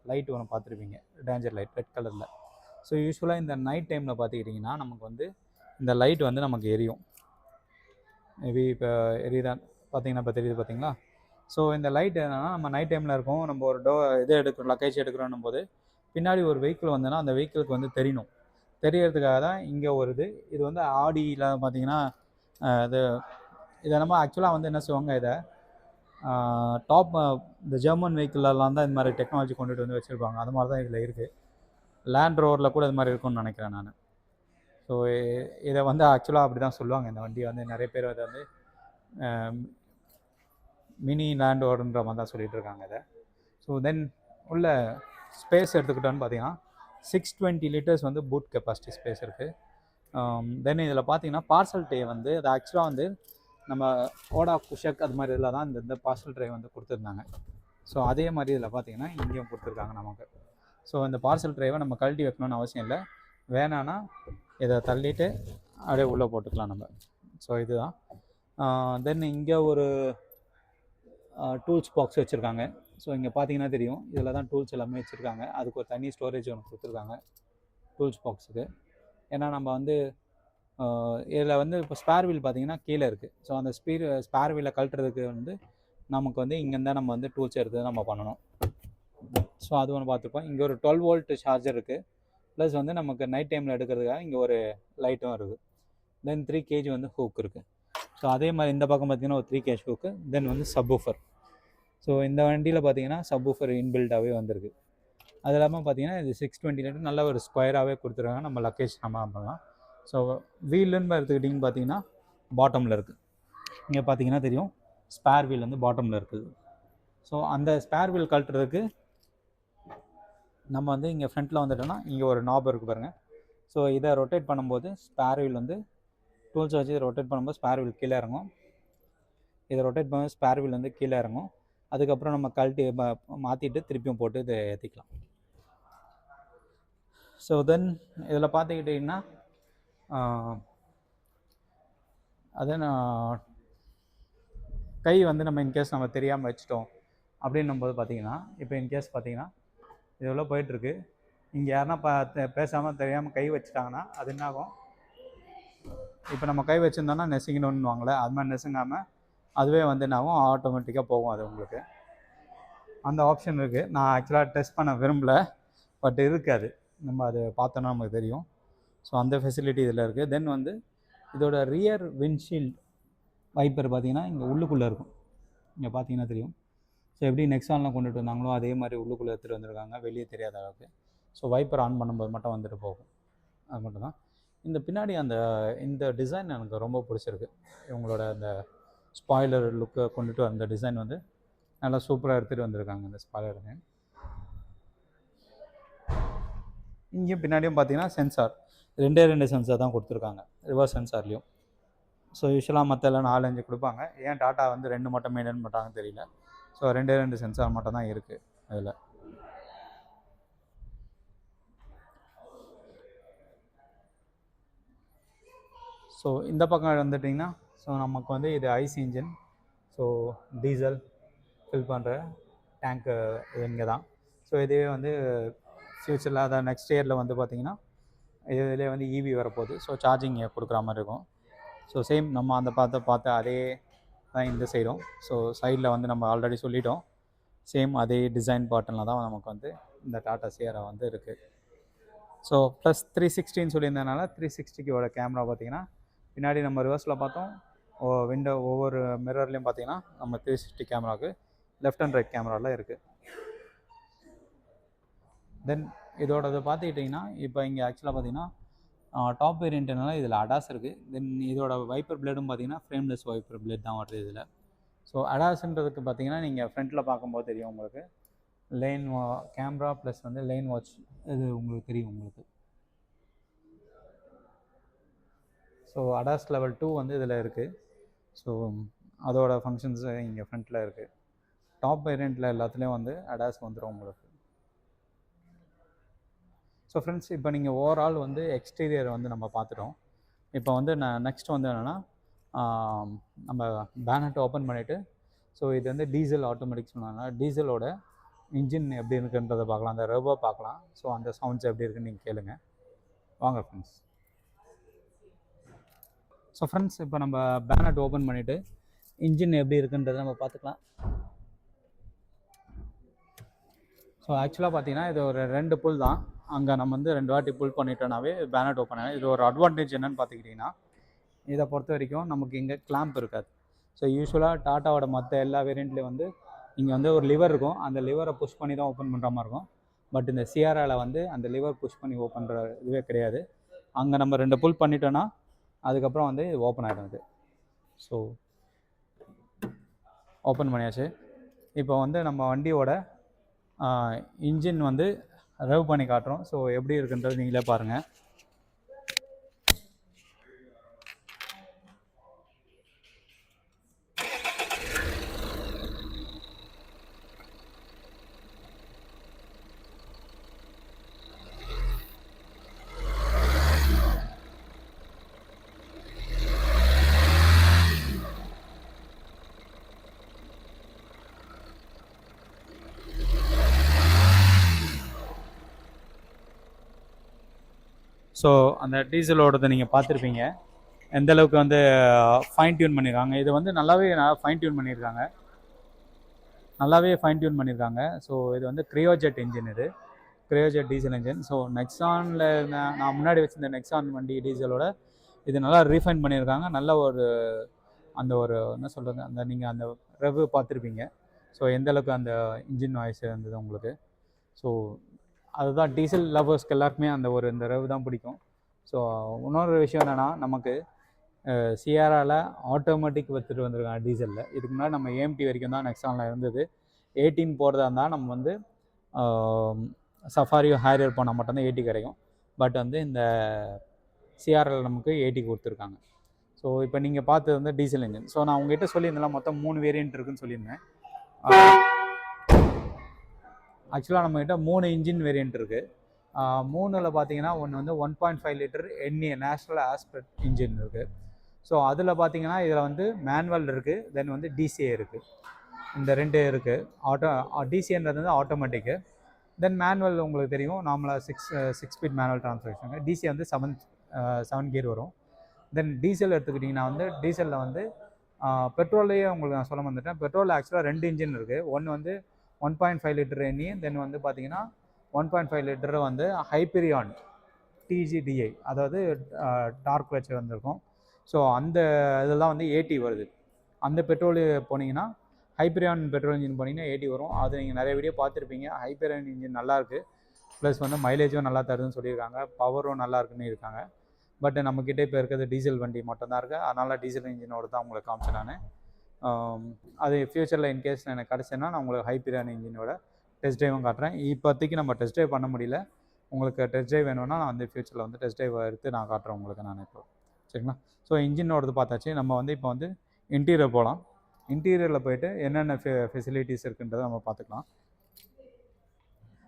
லைட் ஒன்று பார்த்துருப்பீங்க, டேஞ்சர் லைட் ரெட் கலரில். ஸோ யூஸ்வலாக இந்த நைட் டைமில் பார்த்துக்கிட்டிங்கன்னா நமக்கு வந்து இந்த லைட் வந்து நமக்கு எரியும். மேபி இப்போ எரியுதான் பார்த்தீங்கன்னா இப்போ தெரியுது பார்த்தீங்களா. ஸோ இந்த லைட் என்னென்னா, நம்ம நைட் டைமில் இருக்கோம், நம்ம ஒரு இதை எடுக்கிறோம், லக்கேஜ் எடுக்கிறோன்னும் போது பின்னாடி ஒரு வெஹிக்கிள் வந்தோன்னா அந்த வெஹிக்கிளுக்கு வந்து தெரியணும். தெரியறதுக்காக தான் இங்கே ஒரு இது வந்து ஆடியில் பார்த்தீங்கன்னா இதை நம்ம ஆக்சுவலாக வந்து என்ன செய்வாங்க, இதை டாப் இந்த ஜெர்மன் வெஹிக்கிளெலாம் தான் இந்த மாதிரி டெக்னாலஜி கொண்டுட்டு வந்து வச்சுருப்பாங்க. அது மாதிரி தான் இதில் இருக்குது. லேண்ட் ரோவரில் கூட இது மாதிரி இருக்கும்னு நினைக்கிறேன் நான். ஸோ இதை வந்து ஆக்சுவலாக அப்படி தான் சொல்லுவாங்க. இந்த வண்டியை வந்து நிறைய பேர் அதை வந்து மினி லேண்ட் ரோவர்ன்ற மாதிரி தான் சொல்லிகிட்டு இருக்காங்க இதை. ஸோ தென் உள்ள ஸ்பேஸ் எடுத்துக்கிட்டோன்னு பார்த்தீங்கன்னா 620 லிட்டர்ஸ் வந்து பூட் கெப்பாசிட்டி ஸ்பேஸ் இருக்குது. தென் இதில் பார்த்தீங்கன்னா பார்சல் ட்ரே வந்து அது ஆக்சுவலாக வந்து நம்ம ஓடா குஷக் அது மாதிரி இதில் தான் இந்த பார்சல் ட்ரே வந்து கொடுத்துருந்தாங்க. ஸோ அதே மாதிரி இதில் பார்த்தீங்கன்னா இங்கேயும் கொடுத்துருக்காங்க நமக்கு. ஸோ இந்த பார்சல் ட்ரைவை நம்ம கழட்டி வைக்கணும்னு அவசியம் இல்லை, வேணான்னா இதை தள்ளிட்டு அப்படியே உள்ளே போட்டுக்கலாம் நம்ம. ஸோ இதுதான். தென் இங்கே ஒரு டூல்ஸ் பாக்ஸ் வச்சுருக்காங்க. ஸோ இங்கே பார்த்தீங்கன்னா தெரியும், இதில் தான் டூல்ஸ் எல்லாமே வச்சுருக்காங்க. அதுக்கு ஒரு தனி ஸ்டோரேஜ் ஒன்று கொடுத்துருக்காங்க டூல்ஸ் பாக்ஸுக்கு. ஏன்னா நம்ம வந்து இதில் வந்து இப்போ ஸ்பேர் வீல் பார்த்தீங்கன்னா கீழே இருக்குது. ஸோ அந்த ஸ்பேர் வீலை கழட்டுறதுக்கு வந்து நமக்கு வந்து இங்கேருந்தான் நம்ம வந்து டூல்ஸ் எடுத்து நம்ம பண்ணணும். ஸோ அது ஒன்று பார்த்துருப்போம். இங்கே ஒரு 12 வோல்ட் சார்ஜர் இருக்குது, ப்ளஸ் வந்து நமக்கு நைட் டைமில் எடுக்கிறதுக்காக இங்கே ஒரு லைட்டும் இருக்குது. தென் 3 kg வந்து ஹூக் இருக்குது. ஸோ அதே மாதிரி இந்த பக்கம் பார்த்திங்கன்னா ஒரு 3 kg ஹூக்கு. தென் வந்து சப்வூஃபர். ஸோ இந்த வண்டியில் பார்த்தீங்கன்னா சப்வூஃபர் இன்பில்டாகவே வந்திருக்கு. அது இல்லாமல் பார்த்தீங்கன்னா இது 620 லிட்டர் நல்ல ஒரு ஸ்கொயராகவே கொடுத்துருக்காங்க, நம்ம லக்கேஜ் நம்ம பண்ணலாம். ஸோ வீலுன்னு எடுத்துக்கிட்டிங்கன்னு பார்த்தீங்கன்னா பாட்டமில் இருக்குது. இங்கே பார்த்தீங்கன்னா தெரியும், ஸ்பேர் வீல் வந்து பாட்டமில் இருக்குது. ஸோ அந்த ஸ்பேர் வீல் கழட்டுறதுக்கு நம்ம வந்து இங்கே ஃப்ரண்ட்டில் வந்துட்டோம்னா இங்கே ஒரு நாப் இருக்குது பாருங்கள். ஸோ இதை ரொட்டேட் பண்ணும்போது ஸ்பேர் வீல் வந்து டூல்ஸ் வச்சு ரொட்டேட் பண்ணும்போது ஸ்பேர் வீல் கீழே இறங்கும். இதை ரொட்டேட் பண்ணும்போது ஸ்பேர் வீல் வந்து கீழே இறங்கும். அதுக்கப்புறம் நம்ம கழட்டி மாற்றிட்டு திருப்பியும் போட்டு இதை ஏற்றிக்கலாம். ஸோ தென் இதில் பார்த்துக்கிட்டிங்கன்னா அதே கை வந்து நம்ம இன்கேஸ் நம்ம தெரியாமல் வச்சுட்டோம் அப்படின்னும் போது பார்த்திங்கன்னா, இப்போ இன்கேஸ் பார்த்திங்கன்னா இது எவ்வளோ போயிட்டுருக்கு, இங்கே யாருன்னா பேசாமல் தெரியாமல் கை வச்சுட்டாங்கன்னா அது என்ன ஆகும், இப்போ நம்ம கை வச்சுருந்தோன்னா நெசுங்கணுன்னுவாங்களே, அது மாதிரி நெசுங்காமல் அதுவே வந்து என்ன ஆகும், ஆட்டோமேட்டிக்காக போகும். அது உங்களுக்கு அந்த ஆப்ஷன் இருக்குது. நான் ஆக்சுவலாக டெஸ்ட் பண்ண விரும்பலை, பட் இருக்காது, நம்ம அது பார்த்தோன்னா நமக்கு தெரியும். ஸோ அந்த ஃபெசிலிட்டி இதில் இருக்குது. தென் வந்து இதோட ரியர் விண்ட்ஷீல்டு வைப்பர் பார்த்திங்கன்னா இங்கே உள்ளுக்குள்ளே இருக்கும். இங்கே பார்த்தீங்கன்னா தெரியும். ஸோ எப்படி நெக்ஸான்லாம் கொண்டுட்டு வந்தாங்களோ அதே மாதிரி உள்ளுக்குள்ளே எடுத்துகிட்டு வந்திருக்காங்க, வெளியே தெரியாத அளவுக்கு. ஸோ வைப்பர் ஆன் பண்ணும்போது மட்டும் வந்துட்டு போகும், அது மட்டும் தான். இந்த பின்னாடி இந்த டிசைன் எனக்கு ரொம்ப பிடிச்சிருக்கு. இவங்களோட அந்த ஸ்பாய்லர் லுக்கை கொண்டுட்டு அந்த டிசைன் வந்து நல்லா சூப்பராக எடுத்துகிட்டு வந்திருக்காங்க இந்த ஸ்பாய்லருங்க. இங்கேயும் பின்னாடியும் பார்த்தீங்கன்னா சென்சார், ரெண்டு சென்சார் தான் கொடுத்துருக்காங்க ரிவர்ஸ் சென்சார்லேயும். ஸோ யூஸ்வலாக மற்ற எல்லாம் 4-5 கொடுப்பாங்க. ஏன் டாட்டா வந்து 2 மட்டும் மெயின்டைன் பண்ணுறாங்கன்னு தெரியல. ஸோ ரெண்டு சென்சார் மட்டும் தான் இருக்குது அதில். ஸோ இந்த பக்கம் வந்துட்டிங்கன்னா, ஸோ நமக்கு வந்து இது IC engine. So diesel fill பண்ணுற டேங்க்கு இது இங்கே தான். ஸோ இதுவே வந்து ஃப்யூச்சரில் அதான் நெக்ஸ்ட் இயரில் வந்து பார்த்திங்கன்னா இதிலே வந்து இவி வரப்போகுது. ஸோ சார்ஜிங் கொடுக்குற மாதிரி இருக்கும். ஸோ சேம் நம்ம அந்த பார்த்த அதே தான் இந்த சைடும். ஸோ சைடில் வந்து நம்ம ஆல்ரெடி சொல்லிட்டோம், சேம் அதே டிசைன் பேட்டர்னில் தான் நமக்கு வந்து இந்த டாட்டா சியாரா வந்து இருக்குது. ஸோ ப்ளஸ் 360 சொல்லியிருந்ததுனால 360க்கோட கேமரா பார்த்திங்கன்னா பின்னாடி நம்ம ரிவர்ஸில் பார்த்தோம், விண்டோ ஒவ்வொரு மிரர்லேயும் பார்த்திங்கன்னா நம்ம 360 கேமராவுக்கு லெஃப்ட் அண்ட் ரைட் கேமராவில் இருக்குது. தென் இதோடது பார்த்துக்கிட்டிங்கன்னா இப்போ இங்கே ஆக்சுவலாக பார்த்திங்கன்னா டாப் வேரியண்ட்னால இதில் அடாஸ் இருக்குது. தென் இதோட வைப்பர் பிளேடும் பார்த்திங்கன்னா ஃப்ரேம்லெஸ் வைப்பர் பிளேட் தான் வருது இதில். ஸோ அடாஸ்ன்றதுக்கு பார்த்திங்கன்னா நீங்கள் ஃப்ரண்ட்டில் பார்க்கும்போது தெரியும் உங்களுக்கு, லைன் கேமரா ப்ளஸ் வந்து லைன் வாட்ச் இது உங்களுக்கு தெரியும் உங்களுக்கு. ஸோ அடாஸ் லெவல் 2 வந்து இதில் இருக்குது. ஸோ அதோட ஃபங்க்ஷன்ஸு இங்கே ஃப்ரண்ட்டில் இருக்குது. டாப் வேரியண்ட்டில் எல்லாத்துலேயும் வந்து அடாஸ் வந்துடும் உங்களுக்கு. ஸோ ஃப்ரெண்ட்ஸ், இப்போ நீங்கள் ஓவரால் வந்து எக்ஸ்டீரியர் வந்து நம்ம பார்த்துட்டோம். இப்போ வந்து நெக்ஸ்ட் வந்து என்னென்னா, நம்ம பேனட் ஓப்பன் பண்ணிவிட்டு, ஸோ இது வந்து டீசல் ஆட்டோமேட்டிக் சொன்னாங்க, டீசலோட இன்ஜின் எப்படி இருக்குன்றதை பார்க்கலாம், அந்த ரெவோ பார்க்கலாம். ஸோ அந்த சவுண்ட்ஸ் எப்படி இருக்குன்னு நீங்கள் கேளுங்க. வாங்க ஃப்ரெண்ட்ஸ். ஸோ ஃப்ரெண்ட்ஸ், இப்போ நம்ம பேனட் ஓப்பன் பண்ணிவிட்டு இன்ஜின் எப்படி இருக்குன்றதை நம்ம பார்த்துக்கலாம். ஸோ ஆக்சுவலாக பார்த்தீங்கன்னா இது ஒரு 2 புல் தான். அங்கே நம்ம வந்து 2 வாட்டி புல் பண்ணிட்டோன்னாவே பேனட் ஓப்பன் ஆகும். இது ஒரு அட்வான்டேஜ் என்னென்னு பார்த்துக்கிட்டிங்கன்னா, இதை பொறுத்த வரைக்கும் நமக்கு இங்கே கிளாம்ப் இருக்காது. ஸோ யூஸ்வலாக டாட்டாவோட மற்ற எல்லா வேரியண்ட்லேயும் வந்து இங்கே வந்து ஒரு லிவர் இருக்கும், அந்த லிவரை புஷ் பண்ணி தான் ஓப்பன் பண்ணுற மாதிரி இருக்கும். பட் இந்த சியாராவில் வந்து அந்த லிவர் புஷ் பண்ணி ஓப்பன் பண்ணுற இதுவே கிடையாது. அங்கே நம்ம 2 புல் பண்ணிட்டோன்னா அதுக்கப்புறம் வந்து ஓப்பன் ஆகிடும் இது. ஸோ ஓப்பன் பண்ணியாச்சு. இப்போ வந்து நம்ம வண்டியோட இன்ஜின் வந்து ரெவ் பண்ணி காட்டுறோம். ஸோ எப்படி இருக்குன்றது நீங்களே பாருங்கள். ஸோ அந்த டீசலோடதை நீங்கள் பார்த்துருப்பீங்க, எந்தளவுக்கு வந்து ஃபைன் டியூன் பண்ணியிருக்காங்க. இது வந்து நல்லாவே ஃபைன் டியூன் பண்ணியிருக்காங்க. ஸோ இது வந்து கிரியோஜெட் இன்ஜின், இது கிரியோஜெட் டீசல் இன்ஜின். ஸோ நெக்ஸானில் நான் முன்னாடி வச்சுருந்த நெக்ஸான் வண்டி டீசலோட இது நல்லா ரீஃபைன் பண்ணியிருக்காங்க. நல்ல ஒரு அந்த ஒரு என்ன சொல்கிறது, அந்த நீங்கள் அந்த ரெவ் பார்த்துருப்பீங்க. ஸோ எந்தளவுக்கு அந்த இன்ஜின் வாய்ஸ் இருந்தது உங்களுக்கு. ஸோ அதுதான் டீசல் லவர்ஸ்க்கு எல்லாருக்குமே இந்த ரெவ் தான் பிடிக்கும். ஸோ இன்னொரு விஷயம் என்னென்னா, நமக்கு சியாராவில் ஆட்டோமேட்டிக் வச்சுட்டு வந்திருக்காங்க டீசலில். இதுக்கு முன்னாடி நம்ம ஏஎம்டி வரைக்கும் தான் நெக்ஸானில் இருந்தது. 18 போகிறதா இருந்தால் நம்ம வந்து சஃபாரியோ ஹேரியர் போனால் மட்டும்தான் 80 கிடைக்கும். பட் வந்து இந்த சிஆர்எல் நமக்கு 80 கொடுத்துருக்காங்க. ஸோ இப்போ நீங்கள் பார்த்தது வந்து டீசல் இன்ஜின். ஸோ நான் உங்ககிட்ட சொல்லியிருந்தேன் மொத்தம் 3 வேரியண்ட் இருக்குதுன்னு சொல்லியிருந்தேன். ஆக்சுவலாக நம்மகிட்ட 3 இன்ஜின் வேரியண்ட் இருக்குது. 3ல் பார்த்தீங்கன்னா ஒன்று வந்து 1.5 litre NA national aspect engine இருக்குது. ஸோ அதில் பார்த்தீங்கன்னா இதில் வந்து மேனுவல் இருக்குது, தென் வந்து டிசிஏ இருக்குது. இந்த 2 இருக்குது. டிசிஏன்றது வந்து ஆட்டோமேட்டிக்கு, தென் மேனுவல் உங்களுக்கு தெரியும் நார்மலாக 6 ஸ்பீட் மேனுவல் ட்ரான்ஸ்மிஷன். டிசிஏ வந்து 7 கியர் வரும். தென் டீசல் எடுத்துக்கிட்டிங்கன்னா வந்து டீசலில் வந்து பெட்ரோல்லையே உங்களுக்கு நான் சொல்ல வந்துட்டேன். பெட்ரோலில் ஆக்சுவலாக 2 இன்ஜின் இருக்குது. ஒன்று வந்து 1.5 லிட்டர் என்ஏ, தென் வந்து பார்த்தீங்கன்னா 1.5 லிட்டர் வந்து ஹைப்பீரியான் டிஜிடிஐ, அதாவது டார்க் வச்சு வந்திருக்கும். ஸோ அந்த இதெல்லாம் வந்து 80 வருது. அந்த பெட்ரோல் போனீங்கன்னா ஹைப்பீரியான் பெட்ரோல் இன்ஜின் போனீங்கன்னா 80 வரும். அது நீங்கள் நிறைய வீடியோ பார்த்துருப்பீங்க. ஹைப்பீரியான் இன்ஜின் நல்லாயிருக்கு, ப்ளஸ் வந்து மைலேஜும் நல்லா தருதுன்னு சொல்லியிருக்காங்க, பவரும் நல்லா இருக்குன்னு இருக்காங்க. பட் நம்மக்கிட்ட இப்போ இருக்கிறது டீசல் வண்டி மட்டும்தான் இருக்குது. அதனால் டீசல் இன்ஜினோடு தான் உங்களுக்கு காமிச்சேன் நான். அது ஃப்யூச்சரில் இன்கேஸ் எனக்கு கிடச்சேன்னா நான் உங்களுக்கு ஹைப்பீரியன் இன்ஜினோட டெஸ்ட் ட்ரைவும் காட்டுறேன். இப்போதைக்கு நம்ம டெஸ்ட் ட்ரைவ் பண்ண முடியல. உங்களுக்கு டெஸ்ட் ட்ரைவ் வேணும்னா நான் வந்து ஃப்யூச்சரில் வந்து டெஸ்ட் ட்ரைவ் எடுத்து நான் காட்டுறேன் உங்களுக்கு நான் இப்போ. சரிங்களா? ஸோ இன்ஜினோடது பார்த்தாச்சு. நம்ம வந்து இப்போ வந்து இன்டீரியர் போகலாம். இன்டீரியரில் போய்ட்டு என்னென்ன ஃபெசிலிட்டிஸ் இருக்குன்றதை நம்ம பார்த்துக்கலாம்.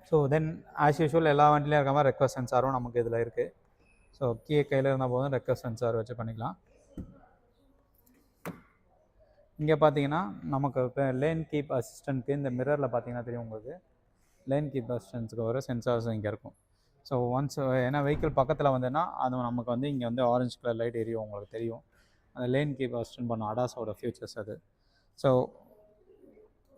ஸோ தென் ஆஸ் யூஷுவல் எல்லா வண்டிலையும் இருக்க மாதிரி ரெக்வஸ்ட் சென்சாரும் நமக்கு இதில் இருக்குது. ஸோ கீழே கையில் இருந்தால் போதும் ரெக்வஸ்ட் சென்சார் வச்சு பண்ணிக்கலாம். இங்கே பார்த்தீங்கன்னா நமக்கு இப்போ லேன் கீப் அசிஸ்டன்ட்க்கு இந்த மிரரில் பார்த்தீங்கன்னா தெரியும் உங்களுக்கு, லேன் கீப் அசிஸ்டன்ஸுக்கு ஒரு சென்சார்ஸும் இங்கே இருக்கும். ஸோ ஒன்ஸ் ஏன்னா வெஹிக்கிள் பக்கத்தில் வந்ததுன்னா அது நமக்கு வந்து இங்கே வந்து ஆரஞ்சு கலர் லைட் எரியும், உங்களுக்கு தெரியும். அந்த லேன் கீப் அசிஸ்டன்ட் பண்ண அடாஸோட ஃபியூச்சர்ஸ் அது. ஸோ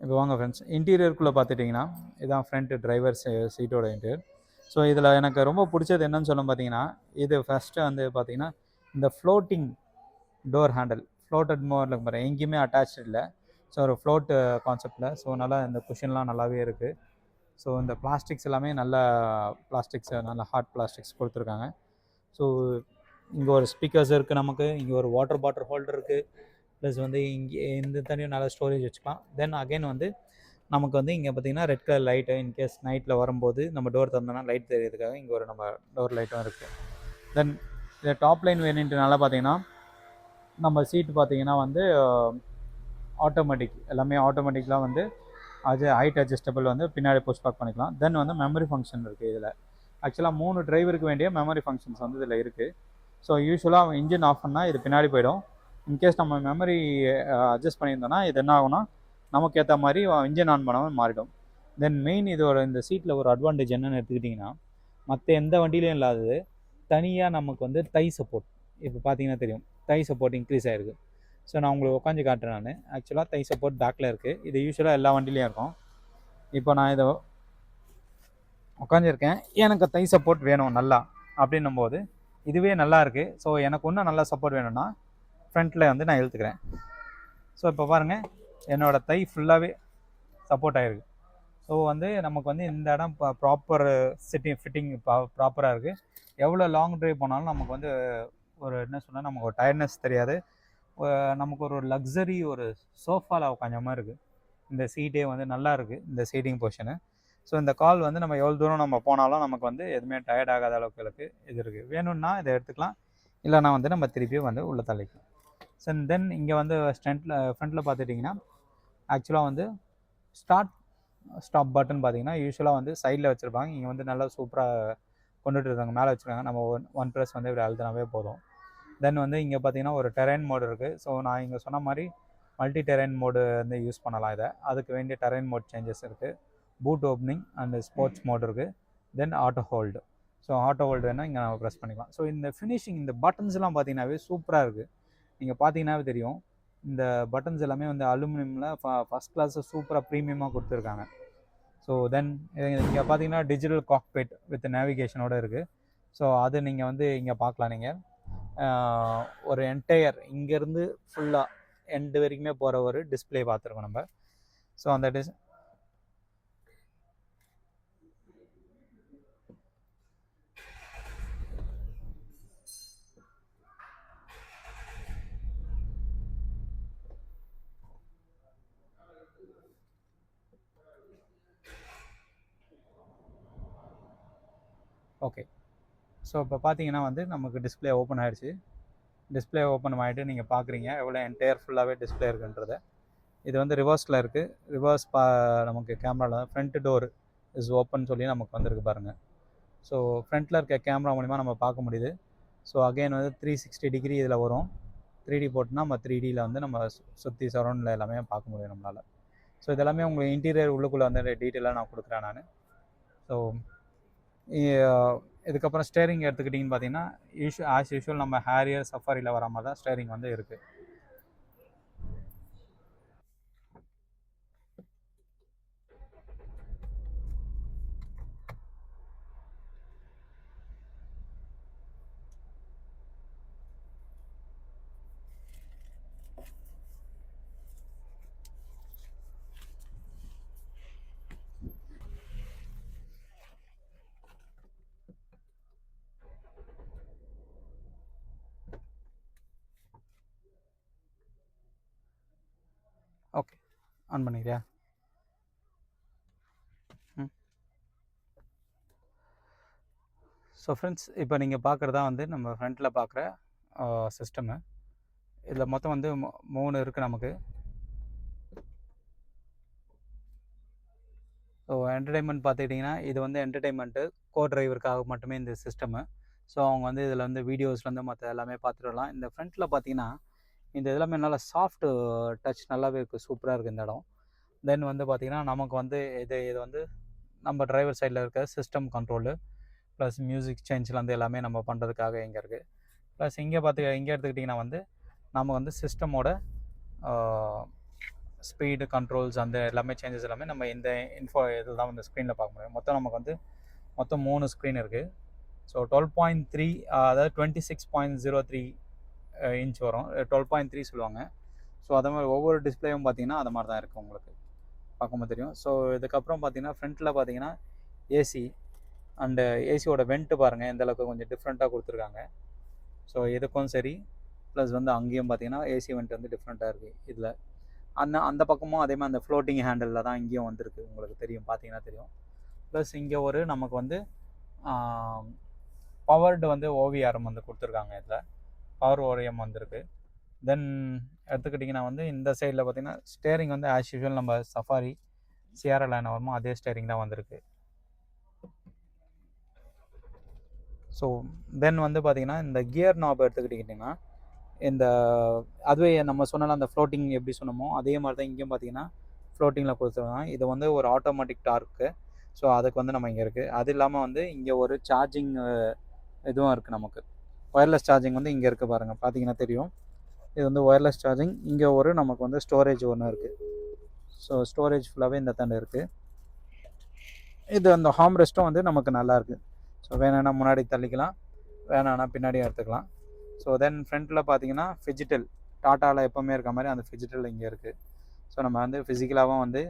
இப்போ வாங்க ஃப்ரெண்ட்ஸ், இன்டீரியருக்குள்ளே பார்த்துட்டிங்கன்னா இதான் ஃப்ரண்ட் டிரைவர் சீட்டோட இன்டீரியர். ஸோ இதில் எனக்கு ரொம்ப பிடிச்சது என்னன்னு சொல்ல பார்த்தீங்கன்னா, இது ஃபஸ்ட்டு வந்து பார்த்தீங்கன்னா இந்த ஃப்ளோட்டிங் டோர் ஹேண்டில், ஃப்ளோட்டட் மோரில் பாருங்கள், எங்கேயுமே அட்டாச் இல்லை. ஸோ ஒரு ஃப்ளோட்டு கான்செப்டில். ஸோ நல்லா இந்த குஷன்லாம் நல்லாவே இருக்குது. ஸோ இந்த பிளாஸ்டிக்ஸ் எல்லாமே நல்ல பிளாஸ்டிக்ஸ், நல்ல ஹார்ட் பிளாஸ்டிக்ஸ் கொடுத்துருக்காங்க. ஸோ இங்கே ஒரு ஸ்பீக்கர்ஸ் இருக்குது நமக்கு, இங்கே ஒரு வாட்டர் பாட்டில் ஹோல்டர் இருக்குது, ப்ளஸ் வந்து இங்கே இந்த தண்ணியும் நல்லா ஸ்டோரேஜ் வச்சுக்கலாம். தென் அகைன் வந்து நமக்கு வந்து இங்கே பார்த்திங்கன்னா ரெட் கலர் லைட்டு, இன்கேஸ் நைட்டில் வரும்போது நம்ம டோர் திறந்தோம்னா லைட் தெரியறதுக்காக இங்கே ஒரு நம்ம டோர் லைட்டும் இருக்குது. தென் இந்த டாப் லைன் வேரியண்ட்னால பார்த்திங்கன்னா நம்ம சீட்டு பார்த்திங்கன்னா வந்து ஆட்டோமேட்டிக், எல்லாமே ஆட்டோமேட்டிக்லாம் வந்து அது ஹைட் அட்ஜஸ்டபிள் வந்து பின்னாடி புஷ் பேக் பண்ணிக்கலாம். தென் வந்து மெமரி ஃபங்க்ஷன் இருக்குது இதில். ஆக்சுவலாக 3 டிரைவருக்கு வேண்டிய மெமரி ஃபங்க்ஷன்ஸ் வந்து இதில் இருக்குது. ஸோ யூஸ்வலாக இன்ஜின் ஆஃப் பண்ணால் இது பின்னாடி போயிடும். இன்கேஸ் நம்ம மெமரி அட்ஜஸ்ட் பண்ணியிருந்தோன்னா இது என்ன ஆகும்னா நமக்கு ஏற்ற மாதிரி இன்ஜின் ஆன் பண்ணாமல் மாறிடும். தென் மெயின் இதோட இந்த சீட்டில் ஒரு அட்வான்டேஜ் என்னென்னு எடுத்துக்கிட்டிங்கன்னா, மற்ற எந்த வண்டியிலையும் இல்லாதது தனியாக நமக்கு வந்து தை சப்போர்ட். இப்போ பார்த்தீங்கன்னா தெரியும், தை சப்போர்ட் இன்க்ரீஸ் ஆகிருக்கு. ஸோ நான் உங்களுக்கு உட்காந்து காட்டுறேன். நான் ஆக்சுவலாக தை சப்போர்ட் பேக்கில் இருக்குது. இது யூஸ்வலாக எல்லா வண்டிலையும் இருக்கும். இப்போ நான் இதை உட்காந்துருக்கேன், எனக்கு தை சப்போர்ட் வேணும் நல்லா அப்படின்னும் போது இதுவே நல்லா இருக்குது. ஸோ எனக்கு இன்னும் நல்லா சப்போர்ட் வேணும்னா ஃப்ரண்ட்டில் வந்து நான் இழுத்துக்கிறேன். ஸோ இப்போ பாருங்கள், என்னோடய தை ஃபுல்லாகவே சப்போர்ட் ஆகிருக்கு. ஸோ வந்து நமக்கு வந்து இந்த இடம் ப்ராப்பர் ஃபிட்டிங் ப்ராப்பராக இருக்குது. எவ்வளோ லாங் ட்ரைவ் போனாலும் நமக்கு வந்து ஒரு என்ன சொன்னால் நமக்கு ஒரு டயர்ட்னஸ் தெரியாது. நமக்கு ஒரு லக்ஸரி ஒரு சோஃபாவில் உட்காந்த மாதிரி இருக்குது. இந்த சீட்டே வந்து நல்லா இருக்குது, இந்த சீட்டிங் பொசிஷனு. ஸோ இந்த கால் வந்து நம்ம எவ்வளோ தூரம் நம்ம போனாலும் நமக்கு வந்து எதுவுமே டயர்ட் ஆகாத அளவுக்கு இது இருக்குது. வேணும்னா இதை எடுத்துக்கலாம், இல்லைனா வந்து நம்ம திருப்பி வந்து உள்ளே தள்ளிக்கலாம். ஸோ தென் இங்கே வந்து ஃப்ரண்ட்டில் பார்த்துட்டிங்கன்னா ஆக்சுவலாக வந்து ஸ்டாப் பட்டன் பார்த்தீங்கன்னா யூஸ்வலாக வந்து சைடில் வச்சுருப்பாங்க. இங்கே வந்து நல்லா சூப்பராக கொண்டுட்டு இருக்காங்க, மேலே வச்சுருக்காங்க. நம்ம ஒன் ப்ரெஸ் வந்து இப்படி அழுத்தினாவே போதும். தென் வந்து இங்கே பார்த்தீங்கன்னா ஒரு டெரைன் மோடு இருக்குது. ஸோ நான் இங்கே சொன்ன மாதிரி மல்டி டெரைன் மோடு வந்து யூஸ் பண்ணலாம் இதை. அதுக்கு வேண்டிய டெரைன் மோட் சேஞ்சஸ் இருக்குது. Boot opening and sports mode இருக்குது. Then auto hold. So auto hold வேணால் இங்கே நம்ம ப்ரெஸ் பண்ணிக்கலாம். ஸோ இந்த ஃபினிஷிங், இந்த பட்டன்ஸ்லாம் பார்த்தீங்கன்னாவே சூப்பராக இருக்குது. நீங்கள் பார்த்தீங்கன்னாவே தெரியும், இந்த பட்டன்ஸ் எல்லாமே வந்து அலுமினியமில் ஃபஸ்ட் கிளாஸை சூப்பராக ப்ரீமியமாக கொடுத்துருக்காங்க. ஸோ தென் இங்கே பார்த்தீங்கன்னா டிஜிட்டல் காக்பிட் வித் நேவிகேஷனோடு இருக்குது. ஸோ அது நீங்கள் வந்து இங்கே பார்க்கலாம். நீங்கள் ஒரு என்டையர் இங்கேருந்து ஃபுல்லாக எண்டு வரைக்குமே போகிற ஒரு டிஸ்பிளே பார்த்துருக்கோம் நம்ம. ஸோ அந்த ஓகே. ஸோ இப்போ பார்த்தீங்கன்னா வந்து நமக்கு டிஸ்பிளே ஓப்பன் ஆகிடுச்சு. டிஸ்பிளே ஓப்பன் ஆகிட்டு நீங்கள் பார்க்குறீங்க எவ்வளோ என்டையர் ஃபுல்லாகவே டிஸ்பிளே இருக்குன்றதை. இது வந்து ரிவர்ஸில் இருக்குது. ரிவர்ஸ் நமக்கு கேமராவில் ஃப்ரண்ட் டோர் இஸ் ஓப்பன் சொல்லி நமக்கு வந்திருக்கு பாருங்கள். ஸோ ஃப்ரண்ட்டில் இருக்க கேமரா மூலிமா நம்ம பார்க்க முடியுது. ஸோ அகைன் வந்து 360 டிகிரி இதில் வரும். 3D போட்டுனா நம்ம 3Dயில் வந்து நம்ம சுற்றி சரௌண்டில் எல்லாமே பார்க்க முடியும் நம்மளால். ஸோ இதெல்லாமே உங்களுக்கு இன்டீரியர் உள்ளுக்குள்ளே வந்து டீட்டெயிலாக நான் கொடுக்குறேன் நான். ஸோ இதுக்கப்புறம் ஸ்டேரிங் எடுத்துக்கிட்டிங்கன்னு பார்த்தீங்கன்னா ஆஸ் யூஷுவல் நம்ம ஹேரியர் சஃபாரியில் வர மாதிரி தான் ஸ்டேரிங் வந்து இருக்குது. ஓகே, ஆன் பண்ணிக்கிறியா? ஸோ ஃப்ரெண்ட்ஸ், இப்போ நீங்கள் பார்க்குறதா வந்து நம்ம ஃப்ரண்ட்டில் பார்க்குற சிஸ்டமு. இதில் மொத்தம் வந்து 3 இருக்குது நமக்கு. ஸோ என்டர்டெயின்மெண்ட் பார்த்துக்கிட்டிங்கன்னா, இது வந்து என்டர்டெயின்மெண்ட்டு கோ டிரைவருக்காக மட்டுமே இந்த சிஸ்டமு. ஸோ அவங்க வந்து இதில் வந்து வீடியோஸ்லேருந்து மற்ற எல்லாமே பார்த்துட்டு வரலாம். இந்த ஃப்ரண்ட்டில் பார்த்தீங்கன்னா, இந்த எல்லாமே நல்லா சாஃப்ட் டச் நல்லாவே இருக்குது, சூப்பராக இருக்குது இந்த இடம். தென் வந்து பார்த்திங்கன்னா, நமக்கு வந்து இது வந்து நம்ம டிரைவர் சைடில் இருக்க சிஸ்டம் கண்ட்ரோலு ப்ளஸ் மியூசிக் சேஞ்ச்லேருந்து எல்லாமே நம்ம பண்ணுறதுக்காக இங்கே இருக்குது. ப்ளஸ் இங்கே எடுத்துக்கிட்டிங்கன்னா வந்து நம்ம வந்து சிஸ்டமோட ஸ்பீடு கண்ட்ரோல்ஸ் அந்த எல்லாமே சேஞ்சஸ் எல்லாமே நம்ம இந்த இதில் தான் வந்து ஸ்க்ரீனில் பார்க்க முடியும். நமக்கு வந்து மொத்தம் 3 ஸ்க்ரீன் இருக்குது. ஸோ 12.3 அதாவது 26.03 இன்ச் வரும். 12.3 சொல்லுவாங்க. ஸோ அதே மாதிரி ஒவ்வொரு டிஸ்பிளேயும் பார்த்தீங்கன்னா அது மாதிரி தான் இருக்குது, உங்களுக்கு பார்க்கும்போது தெரியும். ஸோ இதுக்கப்புறம் பார்த்தீங்கன்னா ஃப்ரண்ட்டில் பார்த்தீங்கன்னா ஏசி அண்டு ஏசியோட வெண்ட்டு பாருங்கள் எந்த அளவுக்கு கொஞ்சம் டிஃப்ரெண்ட்டாக கொடுத்துருக்காங்க. ஸோ இதுக்கும் சரி, ப்ளஸ் வந்து அங்கேயும் பார்த்தீங்கன்னா ஏசி வெண்ட் வந்து டிஃப்ரெண்ட்டாக இருக்குது. இதில் அந்த பக்கமும் அதே மாதிரி அந்த ஃப்ளோட்டிங் ஹேண்டலில் தான் இங்கேயும் வந்திருக்கு, உங்களுக்கு தெரியும், பார்த்தீங்கன்னா தெரியும். ப்ளஸ் இங்கே ஒரு நமக்கு வந்து பவர்டு வந்து ஓவிஆர்எம் வந்து கொடுத்துருக்காங்க. இதில் பவர் ஓவிஎம் வந்திருக்கு. தென் எடுத்துக்கிட்டிங்கன்னா வந்து இந்த சைடில் பார்த்தீங்கன்னா ஸ்டேரிங் வந்து ஆஸ் யூஷுவல் நம்ம சஃபாரி சிஆர்ஆ லைன் வருமோ அதே ஸ்டேரிங் தான் வந்திருக்கு. ஸோ தென் வந்து பார்த்திங்கன்னா இந்த கியர் நாப் எடுத்துக்கிட்டிங்கன்னா இந்த அதுவே நம்ம சொன்னாலும் அந்த ஃப்ளோட்டிங் எப்படி சொன்னமோ அதே மாதிரி தான் இங்கேயும் பார்த்தீங்கன்னா ஃப்ளோட்டிங்கில் கொடுத்துருக்காங்க. இது வந்து ஒரு ஆட்டோமேட்டிக் டார்க்கு. ஸோ அதுக்கு வந்து நம்ம இங்கே இருக்குது. அது இல்லாமல் வந்து இங்கே ஒரு சார்ஜிங் இதுவும் இருக்குது, நமக்கு ஒயர்லெஸ் சார்ஜிங் வந்து இங்கே இருக்குது பாருங்கள், பார்த்தீங்கன்னா தெரியும். இது வந்து ஒயர்லெஸ் சார்ஜிங். இங்கே ஒரு நமக்கு வந்து ஸ்டோரேஜ் ஒன்று இருக்குது. ஸோ ஸ்டோரேஜ் ஃபுல்லாகவே இந்த தண்டு இருக்குது. இது அந்த ஹார்ம் ரெஸ்ட்டும் வந்து நமக்கு நல்லாயிருக்கு. ஸோ வேணும்னா முன்னாடி தள்ளிக்கலாம், வேணான்னா பின்னாடியும் எடுத்துக்கலாம். ஸோ தென் ஃப்ரண்ட்டில் பார்த்தீங்கன்னா ஃபிஜிட்டல் டாட்டாவில் எப்போவுமே இருக்க மாதிரி அந்த ஃபிஜிட்டல் இங்கே இருக்குது. ஸோ நம்ம வந்து ஃபிசிக்கலாகவும் வந்து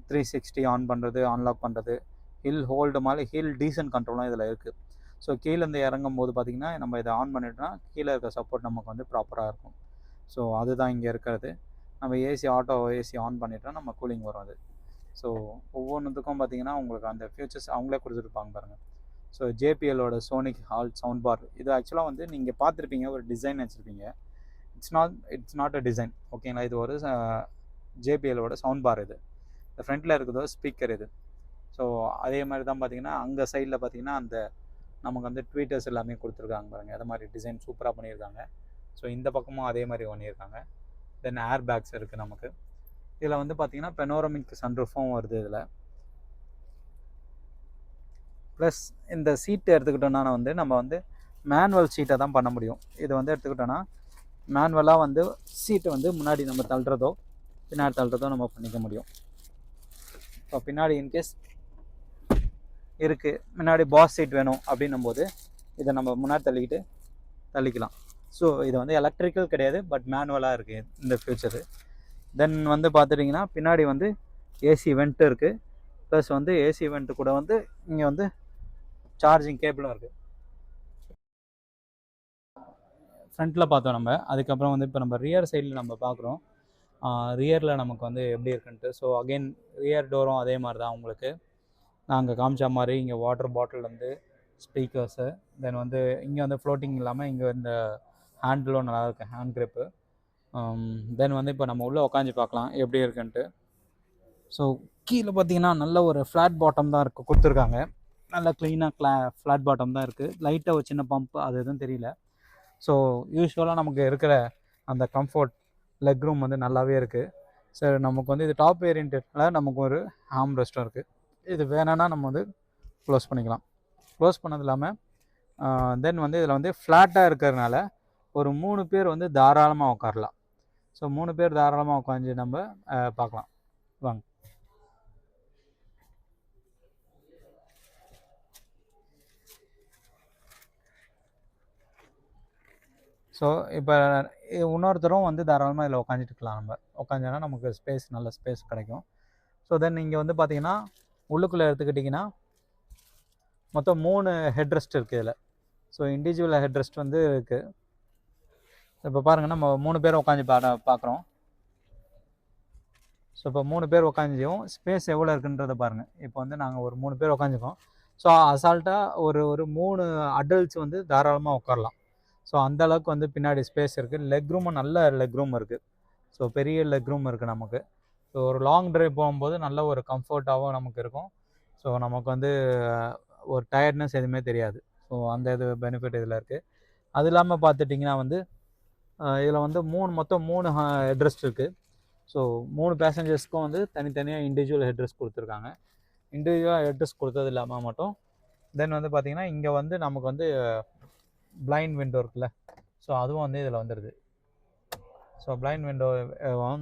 360 ஆன் பண்ணுறது, ஆன்லாக் பண்ணுறது, ஹில் ஹோல்டு மாதிரி ஹில் டீசன்ட் கண்ட்ரோலும் இதில் இருக்குது. ஸோ கீழேருந்து இறங்கும் போது பார்த்திங்கன்னா நம்ம இதை ஆன் பண்ணிட்டோம்னா கீழே இருக்க சப்போர்ட் நமக்கு வந்து ப்ராப்பராக இருக்கும். ஸோ அதுதான் இங்கே இருக்கிறது. நம்ம ஆட்டோ ஏசி ஆன் பண்ணிட்டோம், நம்ம கூலிங் வரும் அது. ஸோ ஒவ்வொன்றுத்துக்கும் பார்த்திங்கன்னா உங்களுக்கு அந்த ஃபியூச்சர்ஸ் அவங்களே கொடுத்துருப்பாங்க பாருங்கள். ஸோ ஜேபிஎல்லோட சோனிக் ஹால் சவுண்ட் பார் இது ஆக்சுவலாக வந்து நீங்கள் பார்த்துருப்பீங்க, ஒரு டிசைன் வச்சுருப்பீங்க. இட்ஸ் நாட் அ டிசைன், ஓகேங்களா. இது ஒரு ஜேபிஎல்லோட சவுண்ட் பார். இது இந்த ஃப்ரண்ட்டில் இருக்கிறதோ ஸ்பீக்கர் இது. ஸோ அதே மாதிரி தான் பார்த்தீங்கன்னா அங்கே சைடில் பார்த்தீங்கன்னா அந்த நமக்கு வந்து ட்வீட்டர்ஸ் எல்லாமே கொடுத்துருக்காங்க பாருங்கள், அது மாதிரி டிசைன் சூப்பராக பண்ணியிருக்காங்க. ஸோ இந்த பக்கமும் அதே மாதிரி பண்ணியிருக்காங்க. தென் ஏர் பேக்ஸ் இருக்குது நமக்கு. இதில் வந்து பார்த்தீங்கன்னா பெனோரமிக் சன்ரூஃபும் வருது இதில். ப்ளஸ் இந்த சீட்டு எடுத்துக்கிட்டோன்னா வந்து நம்ம வந்து மேனுவல் சீட்டை தான் பண்ண முடியும். இது வந்து எடுத்துக்கிட்டோன்னா மேனுவலாக வந்து சீட்டை வந்து முன்னாடி நம்ம தள்ளுறதோ பின்னாடி தள்ளுறதோ நம்ம பண்ணிக்க முடியும். இப்போ பின்னாடி இன்கேஸ் இருக்குது, முன்னாடி பாஸ் சீட் வேணும் அப்படின்னும் போது இதை நம்ம முன்னாடி தள்ளிக்கலாம். ஸோ இது வந்து எலக்ட்ரிக்கல் கிடையாது, பட் மேனுவலாக இருக்குது இந்த ஃபியூச்சரு. தென் வந்து பார்த்துட்டிங்கன்னா பின்னாடி வந்து ஏசி வெண்ட்டு இருக்குது. ப்ளஸ் வந்து ஏசி வெண்ட்டு கூட வந்து இங்கே வந்து சார்ஜிங் கேபிளும் இருக்குது. ஃப்ரண்ட்டில் பார்த்தோம் நம்ம. அதுக்கப்புறம் வந்து இப்போ நம்ம ரியர் சைடில் நம்ம பார்க்குறோம். ரியரில் நமக்கு வந்து எப்படி இருக்குன்ட்டு. ஸோ அகெயின் ரியர் டோரும் அதே மாதிரி தான் உங்களுக்கு நாங்கள் காமிச்ச மாதிரி. இங்கே வாட்டர் பாட்டில்லேருந்து ஸ்பீக்கர்ஸு, தென் வந்து இங்கே வந்து ஃப்ளோட்டிங் இல்லாமல் இங்கே இந்த ஹேண்டிலும் நல்லாயிருக்கு, ஹேண்ட் க்ரிப்பு. தென் வந்து இப்போ நம்ம உள்ளே உட்காந்து பார்க்கலாம் எப்படி இருக்குன்ட்டு. ஸோ கீழே பார்த்தீங்கன்னா நல்ல ஒரு ஃப்ளாட் பாட்டம் தான் இருக்குது கொடுத்துருக்காங்க. நல்லா க்ளீனாக ஃப்ளாட் பாட்டம் தான் இருக்குது. லைட்டாக ஒரு சின்ன பம்ப் அது எதுவும் தெரியல. ஸோ யூஸ்வலாக நமக்கு இருக்கிற அந்த கம்ஃபர்ட் லெக் ரூம் வந்து நல்லாவே இருக்குது. சரி, நமக்கு வந்து இது டாப் வேரியண்ட்டில் நமக்கு ஒரு ஆர்ம் ரெஸ்ட்டும் இருக்குது. இது வேணும்னா நம்ம வந்து க்ளோஸ் பண்ணிக்கலாம். க்ளோஸ் பண்ணது இல்லாமல் தென் வந்து இதில் வந்து ஃப்ளாட்டாக இருக்கிறதுனால ஒரு 3 பேர் வந்து தாராளமாக உட்காரலாம். ஸோ 3 பேர் தாராளமாக உட்காந்து நம்ம பார்க்கலாம் வாங்க. ஸோ இப்போ இன்னொருத்தரும் வந்து தாராளமாக இதில் உட்காந்துட்டுக்கலாம். நம்ம உட்காந்தோன்னா நமக்கு நல்ல ஸ்பேஸ் கிடைக்கும். ஸோ தென் இங்கே வந்து பார்த்திங்கன்னா உள்ளுக்குள்ளே எடுத்துக்கிட்டிங்கன்னா மொத்தம் 3 ஹெட் ரெஸ்ட் இருக்குது இதில். ஸோ இண்டிவிஜுவல் ஹெட் ரெஸ்ட் வந்து இருக்குது. இப்போ பாருங்கள், நம்ம 3 பேரும் உட்காந்து பார்க்குறோம். ஸோ இப்போ 3 பேர் உட்காந்தும் ஸ்பேஸ் எவ்வளோ இருக்குன்றதை பாருங்கள். இப்போ வந்து நாங்கள் ஒரு 3 பேர் உட்காந்துக்கோம். ஸோ அசால்ட்டாக ஒரு 3 அடல்ட்ஸ் வந்து தாராளமாக உட்காரலாம். ஸோ அந்தளவுக்கு வந்து பின்னாடி ஸ்பேஸ் இருக்குது. லெக் ரூமும் நல்ல லெக் ரூம் இருக்குது. ஸோ பெரிய லெக் ரூம் இருக்குது நமக்கு. ஸோ ஒரு லாங் ட்ரைவ் போகும்போது நல்ல ஒரு கம்ஃபர்ட்டாகவும் நமக்கு இருக்கும். ஸோ நமக்கு வந்து ஒரு டயர்ட்னஸ் எதுவுமே தெரியாது. ஸோ அந்த இது பெனிஃபிட் இதில் இருக்குது. அது இல்லாமல் பார்த்துட்டிங்கன்னா வந்து இதில் வந்து மொத்தம் 3 ஹெட்ரெஸ்ட் இருக்குது. ஸோ 3 பேசஞ்சர்ஸ்க்கும் வந்து தனித்தனியாக இண்டிவிஜுவல் ஹெட்ரெஸ்ட் கொடுத்துருக்காங்க. இண்டிவிஜுவலாக ஹெட்ரெஸ்ட் கொடுத்தது இல்லாமல் மட்டும் தென் வந்து பார்த்திங்கன்னா இங்கே வந்து நமக்கு வந்து பிளைண்ட் விண்டோ இருக்குல்ல, ஸோ அதுவும் வந்து இதில் வந்துடுது. ஸோ பிளைண்ட் விண்டோ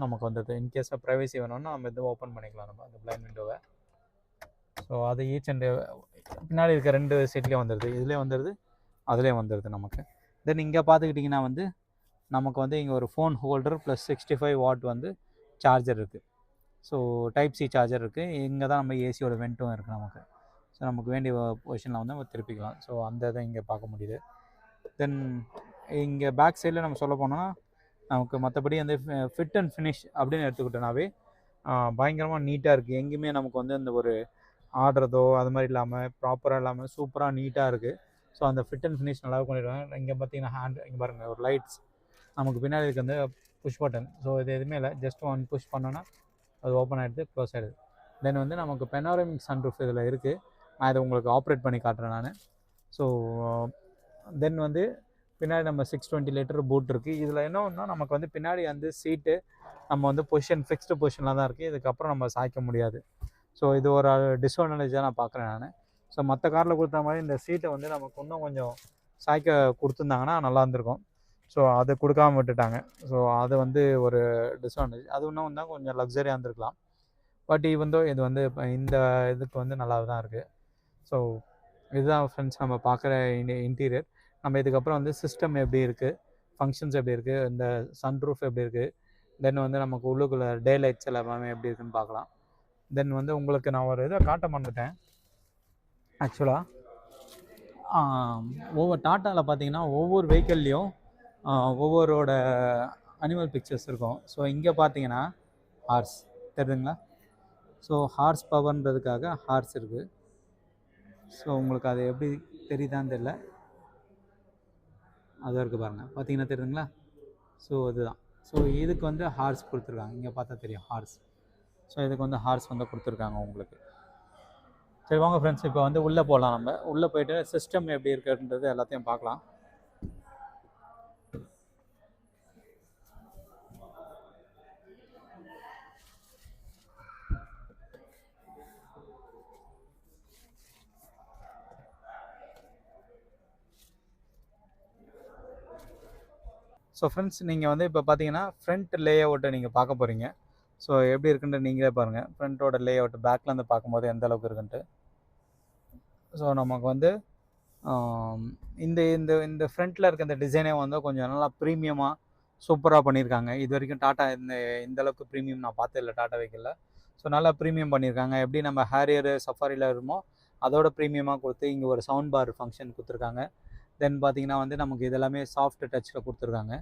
நமக்கு வந்துடுது. இன்கேஸாக ப்ரைவசி வேணும்னா நம்ம இது ஓப்பன் பண்ணிக்கலாம் நம்ம அந்த பிளைண்ட் விண்டோவை. ஸோ அது ஈச் அண்ட் பின்னாடி இருக்க 2 சீட்லேயும் வந்துடுது. இதுலேயே வந்துடுது, அதுலேயே வந்துடுது நமக்கு. தென் இங்கே பார்த்துக்கிட்டிங்கன்னா வந்து நமக்கு வந்து இங்கே ஒரு ஃபோன் ஹோல்டர் ப்ளஸ் 65 வாட் வந்து சார்ஜர் இருக்குது. ஸோ டைப் சி சார்ஜர் இருக்குது. இங்கே தான் நம்ம ஏசியோட வெண்ட்டும் இருக்குது நமக்கு. ஸோ நமக்கு வேண்டிய பொசிஷனில் வந்து நம்ம திருப்பிக்கலாம். ஸோ அந்த இதை இங்கே பார்க்க முடியுது. தென் இங்கே பேக் சைடில் நம்ம சொல்ல போனோம்னா நமக்கு மற்றபடி வந்து ஃபிட் அண்ட் ஃபினிஷ் அப்படின்னு எடுத்துக்கிட்டோன்னாவே பயங்கரமாக நீட்டாக இருக்குது. எங்கேயுமே நமக்கு வந்து அந்த ஒரு ஆடுறதோ அது மாதிரி இல்லாமல் ப்ராப்பராக இல்லாமல் சூப்பராக நீட்டாக இருக்குது. ஸோ அந்த ஃபிட் அண்ட் ஃபினிஷ் நல்லா பண்ணிடுவாங்க. இங்கே பார்த்தீங்கன்னா இங்கே பாருங்கள் ஒரு லைட்ஸ் நமக்கு பின்னாடி இருக்குது வந்து புஷ் பட்டன். ஸோ இது எதுவுமே இல்லை, ஜஸ்ட் ஒன் புஷ் பண்ணோன்னா அது ஓப்பன் ஆகிடுது, க்ளோஸ் ஆகிடுது. தென் வந்து நமக்கு பெனோரமிக் சன்ரூஃப் இதில் இருக்குது. நான் இதை உங்களுக்கு ஆப்ரேட் பண்ணி காட்டுறேன் நான். ஸோ தென் வந்து பின்னாடி நம்ம 620 லிட்டர் பூட் இருக்குது. இதில் என்ன ஒன்றா நமக்கு வந்து பின்னாடி வந்து சீட்டு நம்ம வந்து ஃபிக்ஸ்டு பொசிஷனில் தான் இருக்குது. இதுக்கப்புறம் நம்ம சாய்க்க முடியாது. ஸோ இது ஒரு டிஸ்அட்வான்டேஜாக நான் பார்க்குறேன் நான். ஸோ மற்ற காரில் கொடுத்த மாதிரி இந்த சீட்டை வந்து நமக்கு இன்னும் கொஞ்சம் சாய்க்க கொடுத்துருந்தாங்கன்னா நல்லா இருந்திருக்கும். ஸோ அதை கொடுக்காம விட்டுட்டாங்க. ஸோ அது வந்து ஒரு டிஸ்அட்வான்டேஜ். அது இன்னும் தான் கொஞ்சம் லக்ஸரியாக இருந்திருக்கலாம். பட் இது வந்து இந்த இதுக்கு வந்து நல்லா தான் இருக்குது. ஸோ இதுதான் ஃப்ரெண்ட்ஸ் நம்ம பார்க்குற இன்டீரியர். நம்ம இதுக்கப்புறம் வந்து சிஸ்டம் எப்படி இருக்குது, ஃபங்க்ஷன்ஸ் எப்படி இருக்குது, இந்த சன்ரூஃப் எப்படி இருக்குது, தென் வந்து நமக்கு உள்ளுக்குள்ளே டே லைட்ஸ் எல்லாமே எப்படி இருக்குதுன்னு பார்க்கலாம். தென் வந்து உங்களுக்கு நான் ஒரு இதை காட்ட மறந்துட்டேன். ஆக்சுவலாக ஒவ்வொரு டாட்டாவில் பார்த்தீங்கன்னா ஒவ்வொரு வெஹிக்கிள்லேயும் ஒவ்வொருவோட அனிமல் பிக்சர்ஸ் இருக்கும். ஸோ இங்கே பார்த்தீங்கன்னா ஹார்ஸ் தெரியுதுங்களா? ஸோ ஹார்ஸ் பவர்ன்றதுக்காக ஹார்ஸ் இருக்குது. ஸோ உங்களுக்கு அது எப்படி தெரியுதான்னு தெரியல, அது இருக்குது பாருங்கள், பார்த்தீங்கன்னா தெரியுதுங்களா? ஸோ அதுதான். ஸோ இதுக்கு வந்து ஹார்ஸ் கொடுத்துருக்காங்க. இங்கே பார்த்தா தெரியும் ஹார்ஸ். ஸோ இதுக்கு வந்து ஹார்ஸ் வந்து கொடுத்துருக்காங்க உங்களுக்கு. சரி வாங்க ஃப்ரெண்ட்ஸ், இப்போ வந்து உள்ளே போகலாம். நம்ம உள்ளே போய்ட்டு சிஸ்டம் எப்படி இருக்குன்றது எல்லாத்தையும் பார்க்கலாம். ஸோ ஃப்ரெண்ட்ஸ், நீங்கள் வந்து இப்போ பார்த்தீங்கன்னா ஃப்ரண்ட் லே அவுட்டை நீங்கள் பார்க்க போகிறீங்க. ஸோ எப்படி இருக்குன்ட்டு நீங்களே பாருங்கள். ஃப்ரண்ட்டோட லே அவுட் பேக்லேருந்து பார்க்கும்போது எந்த அளவுக்கு இருக்குன்ட்டு. ஸோ நமக்கு வந்து இந்த இந்த இந்த ஃப்ரண்ட்டில் இருக்க இந்த டிசைனே வந்து கொஞ்சம் நல்லா ப்ரீமியமாக சூப்பராக பண்ணியிருக்காங்க. இது வரைக்கும் டாட்டா இந்த அளவுக்கு ப்ரீமியம் நான் பார்த்ததில்ல டாட்டா வெஹிக்கிளில். ஸோ நல்லா ப்ரீமியம் பண்ணியிருக்காங்க. எப்படி நம்ம ஹேரியர் சஃபாரியில் இருமோ அதோட ப்ரீமியமாக கொடுத்து இங்கே ஒரு சவுண்ட் பார் ஃபங்க்ஷன் கொடுத்துருக்காங்க. தென் பார்த்தீங்கன்னா வந்து நமக்கு இதெல்லாமே சாஃப்ட் டச்சில் கொடுத்துருக்காங்க.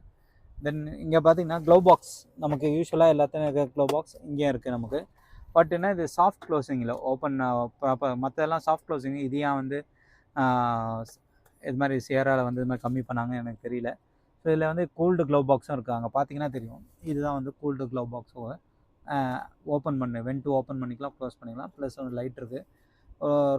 தென் இங்கே பார்த்தீங்கன்னா க்ளோ பாக்ஸ், நமக்கு யூஸ்வலாக எல்லாத்தையும் இருக்க க்ளோ பாக்ஸ் இங்கேயும் இருக்குது நமக்கு. பட் என்ன இது சாஃப்ட் க்ளோசிங்கில் ஓப்பன் ப்ராப்பர், மற்றெல்லாம் சாஃப்ட் க்ளோசிங். இது ஏன் வந்து இது மாதிரி சியராவில் வந்து இது மாதிரி கம்மி பண்ணாங்கன்னு எனக்கு தெரியல. ஸோ இதில் வந்து கூல்டு க்ளோ பாக்ஸும் இருக்குது. அங்கே பார்த்தீங்கன்னா தெரியும், இதுதான் வந்து கூல்டு க்ளோ பாக்ஸோட ஓப்பன் வென்ட்டு ஓப்பன் பண்ணிக்கலாம், க்ளோஸ் பண்ணிக்கலாம். ப்ளஸ் ஒரு லைட் இருக்குது.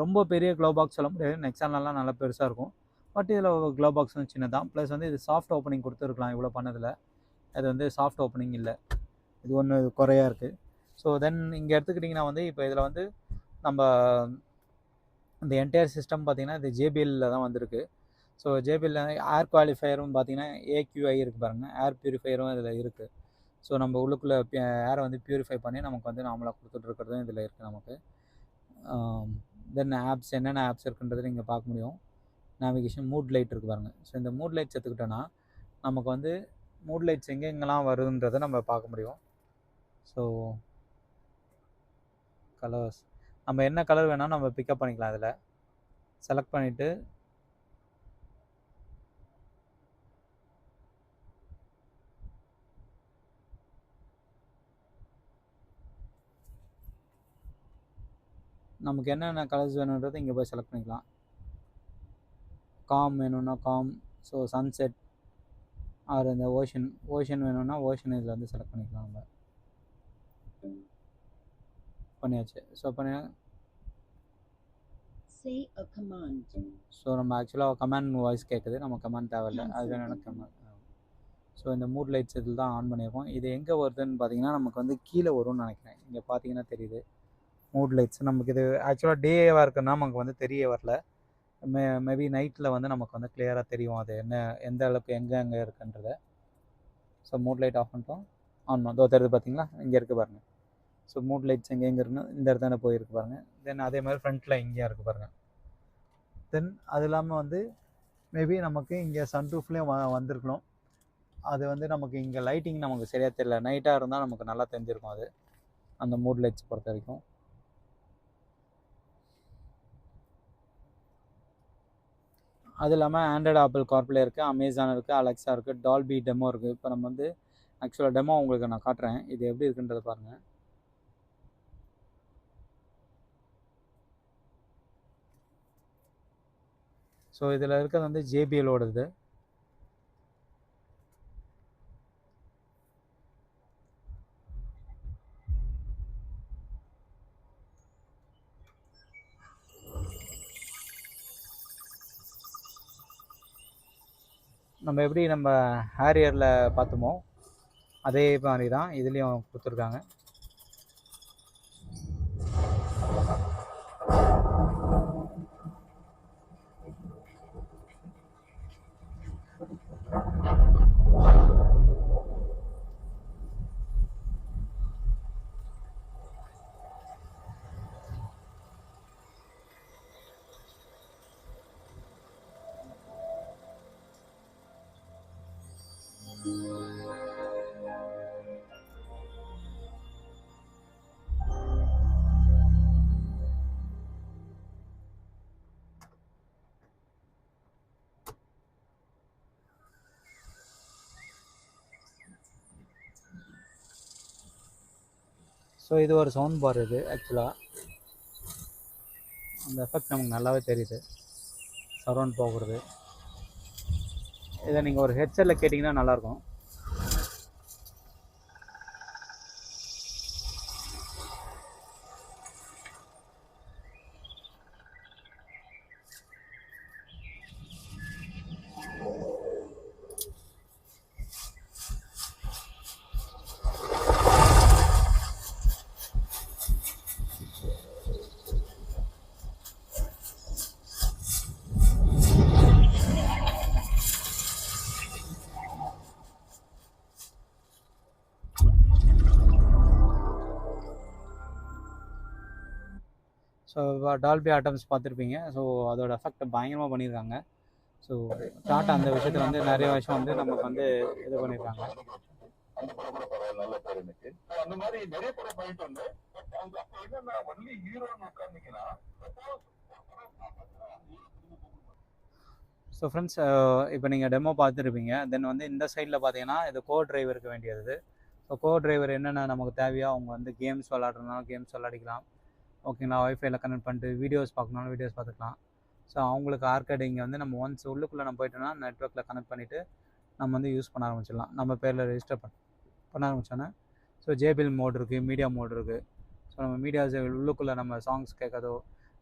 ரொம்ப பெரிய க்ளோ பாக்ஸ் சொல்ல முடியாது, நெக்ஸான்லாம் நல்லா பெருசாக இருக்கும். பட் இதில் க்ளோ பாக்ஸ் வந்து சின்னதான். ப்ளஸ் வந்து இது சாஃப்ட் ஓப்பனிங் கொடுத்துருக்கலாம் இவ்வளோ பண்ணதில். அது வந்து சாஃப்ட் ஓப்பனிங் இல்லை, இது ஒன்று குறையாக இருக்குது. ஸோ தென் இங்கே எடுத்துக்கிட்டிங்கன்னா வந்து இப்போ இதில் வந்து நம்ம இந்த என்டையர் சிஸ்டம் பார்த்திங்கன்னா இது ஜேபிஎல்லில் தான் வந்திருக்கு. ஸோ ஜேபிஎல் ஏர் குவாலிஃபையரும் பார்த்திங்கன்னா ஏக்யூஐ இருக்குது பாருங்கள், ஏர் ப்யூரிஃபையரும் இதில் இருக்குது. ஸோ நம்ம உள்ளுக்குள்ளே ஏரை வந்து ப்யூரிஃபை பண்ணி நமக்கு வந்து நார்மலாக கொடுத்துட்ருக்கிறதும் இதில் இருக்குது நமக்கு. தென் ஆப்ஸ், என்னென்ன ஆப்ஸ் இருக்குன்றது நீங்கள் பார்க்க முடியும். நேவிகேஷன், மூட் லைட் இருக்குது பாருங்கள். ஸோ இந்த மூட் லைட்ஸ் எடுத்துக்கிட்டோன்னா நமக்கு வந்து மூட் லைட்ஸ் எங்கெங்கெல்லாம் வருதுன்றதை நம்ம பார்க்க முடியும். ஸோ கலர்ஸ், நம்ம என்ன கலர் வேணாலும் நம்ம பிக்கப் பண்ணிக்கலாம். அதில் செலக்ட் பண்ணிவிட்டு நமக்கு என்னென்ன கலர்ஸ் வேணுன்றது இங்கே போய் செலக்ட் பண்ணிக்கலாம். காம் வேணும்னா காம், ஸோ சன்செட் ஆர் இந்த ஓஷன் வேணும்னா ஓஷன் இதில் வந்து செலக்ட் பண்ணிக்கலாம். நம்ம பண்ணியாச்சு. ஸோ ஸோ நம்ம ஆக்சுவலாக கமாண்ட் வாய்ஸ் கேட்குது, நம்ம கமாண்ட் தேவையில்லை, அது வேணும்னா கமாண்ட். ஸோ இந்த மூட் லைட்ஸ் இதில் தான் ஆன் பண்ணியிருக்கோம். இது எங்கே வருதுன்னு பார்த்தீங்கன்னா நமக்கு வந்து கீழே வரும்னு நினைக்கிறேன். இங்கே பார்த்தீங்கன்னா தெரியுது மூட் லைட்ஸ். நமக்கு இது ஆக்சுவலாக டேவாக இருக்குன்னா நமக்கு வந்து தெரிய வரல. மேபி நைட்டில் வந்து நமக்கு வந்து கிளியராக தெரியும் அது என்ன எந்த அளவுக்கு எங்கே இருக்குன்றத. ஸோ மூட் லைட் ஆஃப் பண்ணிட்டோம், ஆன் பண்ணோம். தெரியுது பார்த்தீங்களா, இங்கே இருக்குது பாருங்கள். ஸோ மூட் லைட்ஸ் எங்கே இருக்குன்னு இந்த இடத்துல போயிருக்கு பாருங்கள். தென் அதே மாதிரி ஃப்ரண்ட்டில் இங்கேயும் இருக்குது பாருங்கள். தென் அது இல்லாமல் வந்து மேபி நமக்கு இங்கே சன்ரூஃப்லேயும் வந்திருக்கணும். அது வந்து நமக்கு இங்கே லைட்டிங் நமக்கு சரியாக தெரியல. நைட்டாக இருந்தால் நமக்கு நல்லா தெரிஞ்சிருக்கும் அது, அந்த மூட் லைட்ஸ் பொறுத்த வரைக்கும். அது இல்லாமல் ஆண்ட்ராய்டு, ஆப்பிள் கார்ப்ளே இருக்குது, அமேசான் இருக்குது, அலெக்ஸா இருக்குது, டால்பி டெமோ இருக்குது. இப்போ நம்ம வந்து ஆக்சுவலாக டெமோ உங்களுக்கு நான் காட்டுறேன், இது எப்படி இருக்குன்றதை பாருங்கள். ஸோ இதில் இருக்கிறது வந்து ஜேபிஎலோடது. நம்ம எப்படி நம்ம ஹேரியரில் பார்த்தோமோ அதே மாதிரி தான் இதுலேயும் கொடுத்துருக்காங்க. ஸோ இது ஒரு சவுண்ட் பார். இது ஆக்சுவலாக அந்த எஃபெக்ட் நமக்கு நல்லாவே தெரியுது, சரௌண்ட் போகிறது. இதை நீங்கள் ஒரு ஹெட்செட்டில் கேட்டிங்கன்னா நல்லாயிருக்கும். ஸோ டால்பி அட்டம்ஸ் பார்த்துருப்பீங்க. ஸோ அதோட எஃபெக்ட் பயங்கரமாக பண்ணியிருக்காங்க. ஸோ டாட்டா அந்த விஷயத்தில் வந்து நிறைய விஷயம் வந்து நமக்கு வந்து இது பண்ணியிருக்காங்க. அந்த மாதிரி நிறைய படம் பண்ணிட்டு வந்து என்னன்னா ஒன்லி ஹீரோன்னு உட்கார்ந்தீங்கன்னா. ஸோ ஃப்ரெண்ட்ஸ், இப்போ நீங்கள் டெமோ பார்த்துருப்பீங்க. தென் வந்து இந்த சைடில் பார்த்தீங்கன்னா இது கோ டிரைவருக்கு வேண்டியது. ஸோ கோ டிரைவர் என்னென்ன நமக்கு தேவையோ அவங்க வந்து கேம்ஸ் விளாட்றதுனாலும் கேம்ஸ் விளாடிக்கலாம். ஓகேங்களா, ஒய்ஃபைல கனெக்ட் பண்ணிட்டு வீடியோஸ் பார்க்கணுனாலும் வீடியோஸ் பார்த்துக்கலாம். ஸோ அவங்களுக்கு ஆர்கேட் இங்கே வந்து நம்ம ஒன்ஸ் உள்ளுக்குள்ளே நம்ம போய்ட்டோன்னா நெட்ஒர்க்கில் கனெக்ட் பண்ணிவிட்டு நம்ம வந்து யூஸ் பண்ண ஆரம்பிச்சிடலாம். நம்ம பேரில் ரெஜிஸ்டர் பண்ண ஆரம்பித்தோன்னே ஸோ ஜேபிஎல் மோட் இருக்குது, மீடியா மோட் இருக்குது. ஸோ நம்ம மீடியாஸ் உள்ளுக்குள்ளே நம்ம சாங்ஸ் கேட்கறதோ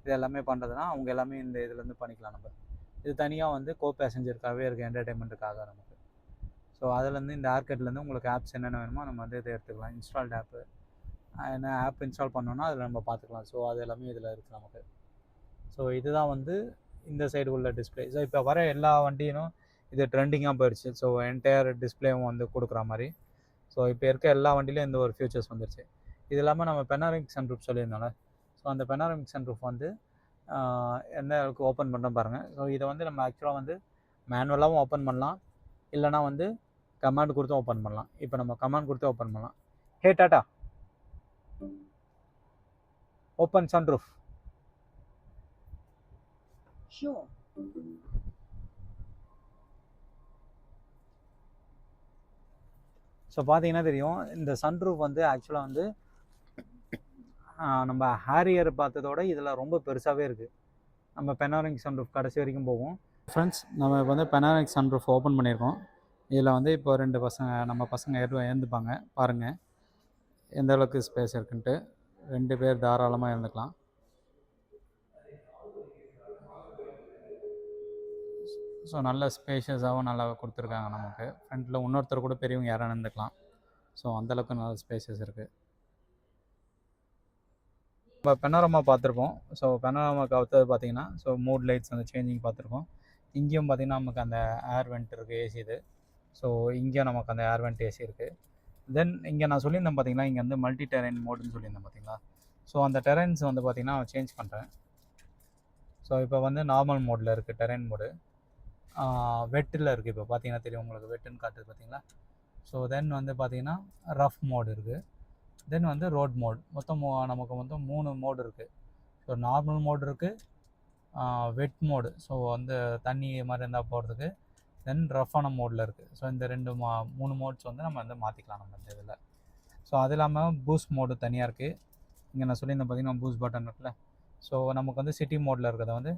இது எல்லாமே பண்ணுறதுனா அவங்க எல்லாமே இந்த இதுலேருந்து பண்ணிக்கலாம். நம்ம இது தனியாக வந்து கோ பேசஞ்சருக்காகவே இருக்குது, என்டர்டைன்மெண்ட்டுக்காக நமக்கு. ஸோ அதுலேருந்து இந்த ஆர்கேட்லேருந்து உங்களுக்கு ஆப்ஸ் என்னென்ன வேணுமோ நம்ம வந்து இதை எடுத்துக்கலாம். இன்ஸ்டால்டு ஆப்பு என்ன ஆப் இன்ஸ்டால் பண்ணோன்னா அதில் நம்ம பார்த்துக்கலாம். ஸோ அது எல்லாமே இதில் இருக்குது நமக்கு. ஸோ இதுதான் வந்து இந்த சைடு உள்ள டிஸ்பிளே. ஸோ இப்போ வர எல்லா வண்டியும் இது ட்ரெண்டிங்காக போயிடுச்சு. ஸோ என்டையர் டிஸ்பிளேவும் வந்து கொடுக்குற மாதிரி. ஸோ இப்போ இருக்க எல்லா வண்டியிலும் இந்த ஒரு ஃபியூச்சர்ஸ் வந்துருச்சு. இது இல்லாமல் நம்ம பெனாரமிக் சன்ரூஃப் சொல்லியிருந்தோம்ல. ஸோ அந்த பெனாரமிக் சன்ரூஃப் வந்து எந்த அளவுக்கு ஓப்பன் பண்ணுறோம் பாருங்கள். ஸோ இதை வந்து நம்ம ஆக்சுவலாக வந்து மேனுவலாகவும் ஓப்பன் பண்ணலாம், இல்லைனா வந்து கமாண்ட் கொடுத்து ஓப்பன் பண்ணலாம். இப்போ நம்ம கமாண்ட் கொடுத்து ஓப்பன் பண்ணலாம். Hey Tata, open sunroof. Sure. So பார்த்தீங்கன்னா தெரியும் இந்த சன்ரூஃப் வந்து ஆக்சுவலாக வந்து நம்ம ஹேரியர் பார்த்ததோட இதில் ரொம்ப பெருசாகவே இருக்குது. நம்ம பெனாரிக் சன்ரூஃப் கடைசி வரைக்கும் போகும். ஃப்ரெண்ட்ஸ், நம்ம இப்போ வந்து பெனாரிக் சன்ரூஃப் ஓப்பன் பண்ணியிருக்கோம். இதில் வந்து இப்போ 2 பசங்க, நம்ம பசங்க ஏந்துப்பாங்க. பாருங்கள் எந்த அளவுக்கு ஸ்பேஸ் இருக்குன்ட்டு. 2 பேர் தாராளமாக இருந்துக்கலாம். ஸோ நல்ல ஸ்பேஷியஸாகவும் நல்லா கொடுத்துருக்காங்க நமக்கு. ஃப்ரண்ட்டில் இன்னொருத்தர் கூட பெரியவங்க யாரும் இருந்துக்கலாம். ஸோ அந்தளவுக்கு நல்ல ஸ்பேஷியஸ் இருக்குது. நம்ம பெனோரமா பார்த்துருப்போம். ஸோ பெனோரமாவுக்கு அடுத்தது பார்த்தீங்கன்னா, ஸோ மூட் லைட்ஸ் வந்து சேஞ்சிங் பார்த்துருக்கோம். இங்கேயும் பார்த்தீங்கன்னா நமக்கு அந்த ஏர் வெண்ட் இருக்குது, ஏசி இது. ஸோ இங்கேயும் நமக்கு அந்த ஏர் வெண்ட் ஏசி இருக்குது. தென் இங்கே நான் சொல்லியிருந்தேன் பார்த்தீங்களா, இங்கே வந்து மல்டி டெரைன் மோடுன்னு சொல்லியிருந்தேன் பார்த்தீங்களா. ஸோ அந்த டெரைன்ஸ் வந்து பார்த்தீங்கன்னா சேஞ்ச் பண்ணுறேன். ஸோ இப்போ வந்து நார்மல் மோடில் இருக்குது டெரைன் மோடு. வெட்டில் இருக்குது. இப்போ பார்த்தீங்கன்னா தெரியும் உங்களுக்கு, வெட்டுன்னு காட்டுது பார்த்தீங்களா. ஸோ தென் வந்து பார்த்தீங்கன்னா ரஃப் மோடு இருக்குது. தென் வந்து ரோட் மோட். மொத்தம் நமக்கு மொத்தம் 3 மோடு இருக்குது. ஸோ நார்மல் மோடு இருக்குது, வெட் மோடு, ஸோ வந்து தண்ணி மாதிரி இருந்தால் போகிறதுக்கு. தென் ரஃப்பான மோடில் இருக்குது. ஸோ இந்த 3 மோட்ஸ் வந்து நம்ம வந்து மாற்றிக்கலாம் நம்ம இந்த இதில். ஸோ அது இல்லாமல் பூஸ்ட் மோடு தனியாக இருக்குது. இங்கே நான் சொல்லியிருந்தேன் பார்த்தீங்கன்னா பூஸ்ட் பட்டன் இருக்குல்ல. ஸோ நமக்கு வந்து சிட்டி மோடில் இருக்கிறத வந்து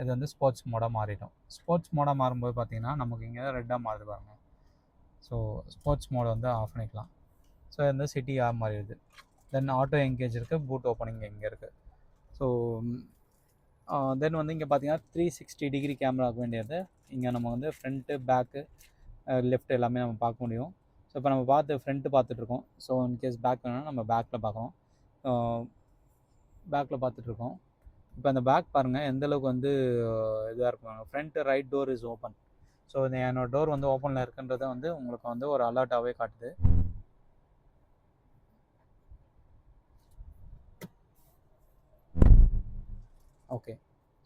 இது வந்து ஸ்போர்ட்ஸ் மோடாக மாறிடும். ஸ்போர்ட்ஸ் மோடாக மாறும்போது பார்த்தீங்கன்னா நமக்கு இங்கே ரெட்டாக மாறுது பாருங்கள். ஸோ ஸ்போர்ட்ஸ் மோடை வந்து ஆஃப் பண்ணிக்கலாம். ஸோ இந்த சிட்டியாக மாறிடுது. தென் ஆட்டோ என்கேஜ் இருக்குது, பூட் ஓப்பனிங் இங்கே இருக்குது. ஸோ தென் வந்து இங்கே பார்த்தீங்கன்னா 360 டிகிரி கேமராவுக்கு வேண்டியது இங்கே நம்ம வந்து ஃப்ரண்ட்டு, பேக்கு, லெஃப்ட் எல்லாமே நம்ம பார்க்க முடியும். ஸோ இப்போ நம்ம ஃப்ரண்ட்டு பார்த்துட்ருக்கோம். ஸோ இன்கேஸ் பேக் வேணும்னா நம்ம பேக்கில் பார்க்குறோம். பேக்கில் பார்த்துட்ருக்கோம். இப்போ அந்த பேக் பாருங்கள் எந்தளவுக்கு வந்து இதாக இருக்கும். Front right door is open. So என்னோடய டோர் வந்து ஓப்பனில் இருக்குன்றதை வந்து உங்களுக்கு வந்து ஒரு அலர்ட்டாகவே காட்டுது. ஓகே.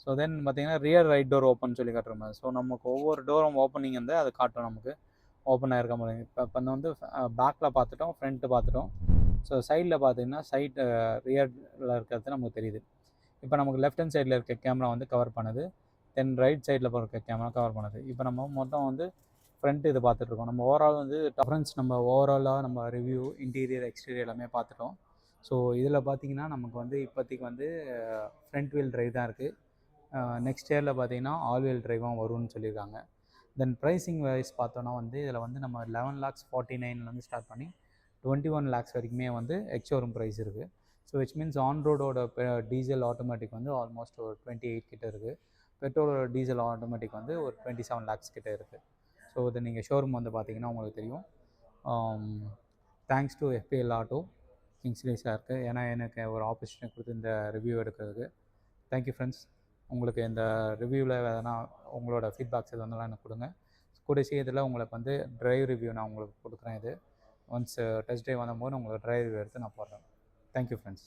ஸோ தென் பார்த்தீங்கன்னா ரியர் ரைட் டோர் ஓப்பன் சொல்லி காட்டுற மாதிரி. ஸோ நமக்கு ஒவ்வொரு டோரும் ஓப்பனிங் வந்து அதை காட்டும் நமக்கு ஓப்பன் ஆகிருக்க மாதிரி. இப்போ வந்து பேக்கில் பார்த்துட்டோம், ஃப்ரண்ட்டு பார்த்துட்டோம். ஸோ சைடில் பார்த்தீங்கன்னா ரியரில் இருக்கிறது நமக்கு தெரியுது. இப்போ நமக்கு லெஃப்ட் ஹேண்ட் சைடில் இருக்க கேமரா வந்து கவர் பண்ணுது. தென் ரைட் சைடில் இருக்க கேமரா கவர் பண்ணுது. இப்போ நம்ம மொத்தம் வந்து ஃப்ரண்ட்டு இது பார்த்துட்ருக்கோம். நம்ம ஓவரால் வந்து டிஃப்ரென்ஸ் நம்ம ஓவராலாக நம்ம ரிவ்யூ, இன்டீரியர், எக்ஸ்டீரியர் எல்லாமே பார்த்துட்டோம். ஸோ இதில் பார்த்தீங்கன்னா நமக்கு வந்து இப்போதைக்கு வந்து ஃப்ரண்ட் வீல் ட்ரைவ் தான் இருக்குது. நெக்ஸ்ட் இயரில் பார்த்தீங்கன்னா ஆல் வீல் ட்ரைவும் வரும்னு சொல்லியிருக்காங்க. தென் ப்ரைஸிங் வைஸ் பார்த்தோன்னா வந்து இதில் வந்து நம்ம 11,49,000 ஸ்டார்ட் பண்ணி 21 lakhs வரைக்குமே வந்து எக்ஸ்ஷோரூம் ப்ரைஸ் இருக்குது. ஸோ விச் மீன்ஸ் ஆன் ரோடோட டீசல் ஆட்டோமேட்டிக் வந்து ஆல்மோஸ்ட் ஒரு 28 கிட்ட இருக்குது. பெட்ரோலோட டீசல் ஆட்டோமேட்டிக் வந்து ஒரு 27 lakhs கிட்ட இருக்குது. ஸோ இது நீங்கள் ஷோரூம் வந்து பார்த்தீங்கன்னா உங்களுக்கு தெரியும். தேங்க்ஸ் டு FPL ஆட்டோ கிங்ஸ்லேஸாக இருக்குது. ஏன்னா எனக்கு ஒரு ஆப்பர்ச்சுனிட்டி கொடுத்து இந்த ரிவ்யூ எடுக்கிறதுக்கு. Thank you friends. உங்களுக்கு இந்த ரிவ்யூவில் எதனா உங்களோட ஃபீட்பேக்ஸ் எது வந்தாலும் எனக்கு கொடுங்க. கூடிய சீக்கிரத்தில் உங்களுக்கு வந்து ட்ரைவ் ரிவ்யூ நான் உங்களுக்கு கொடுக்குறேன். இது ஒன்ஸ் டெஸ்ட் ட்ரைவ் வந்தபோது உங்களுக்கு ட்ரைவ் ரிவ்யூ எடுத்து நான் போடுறேன். Thank you friends.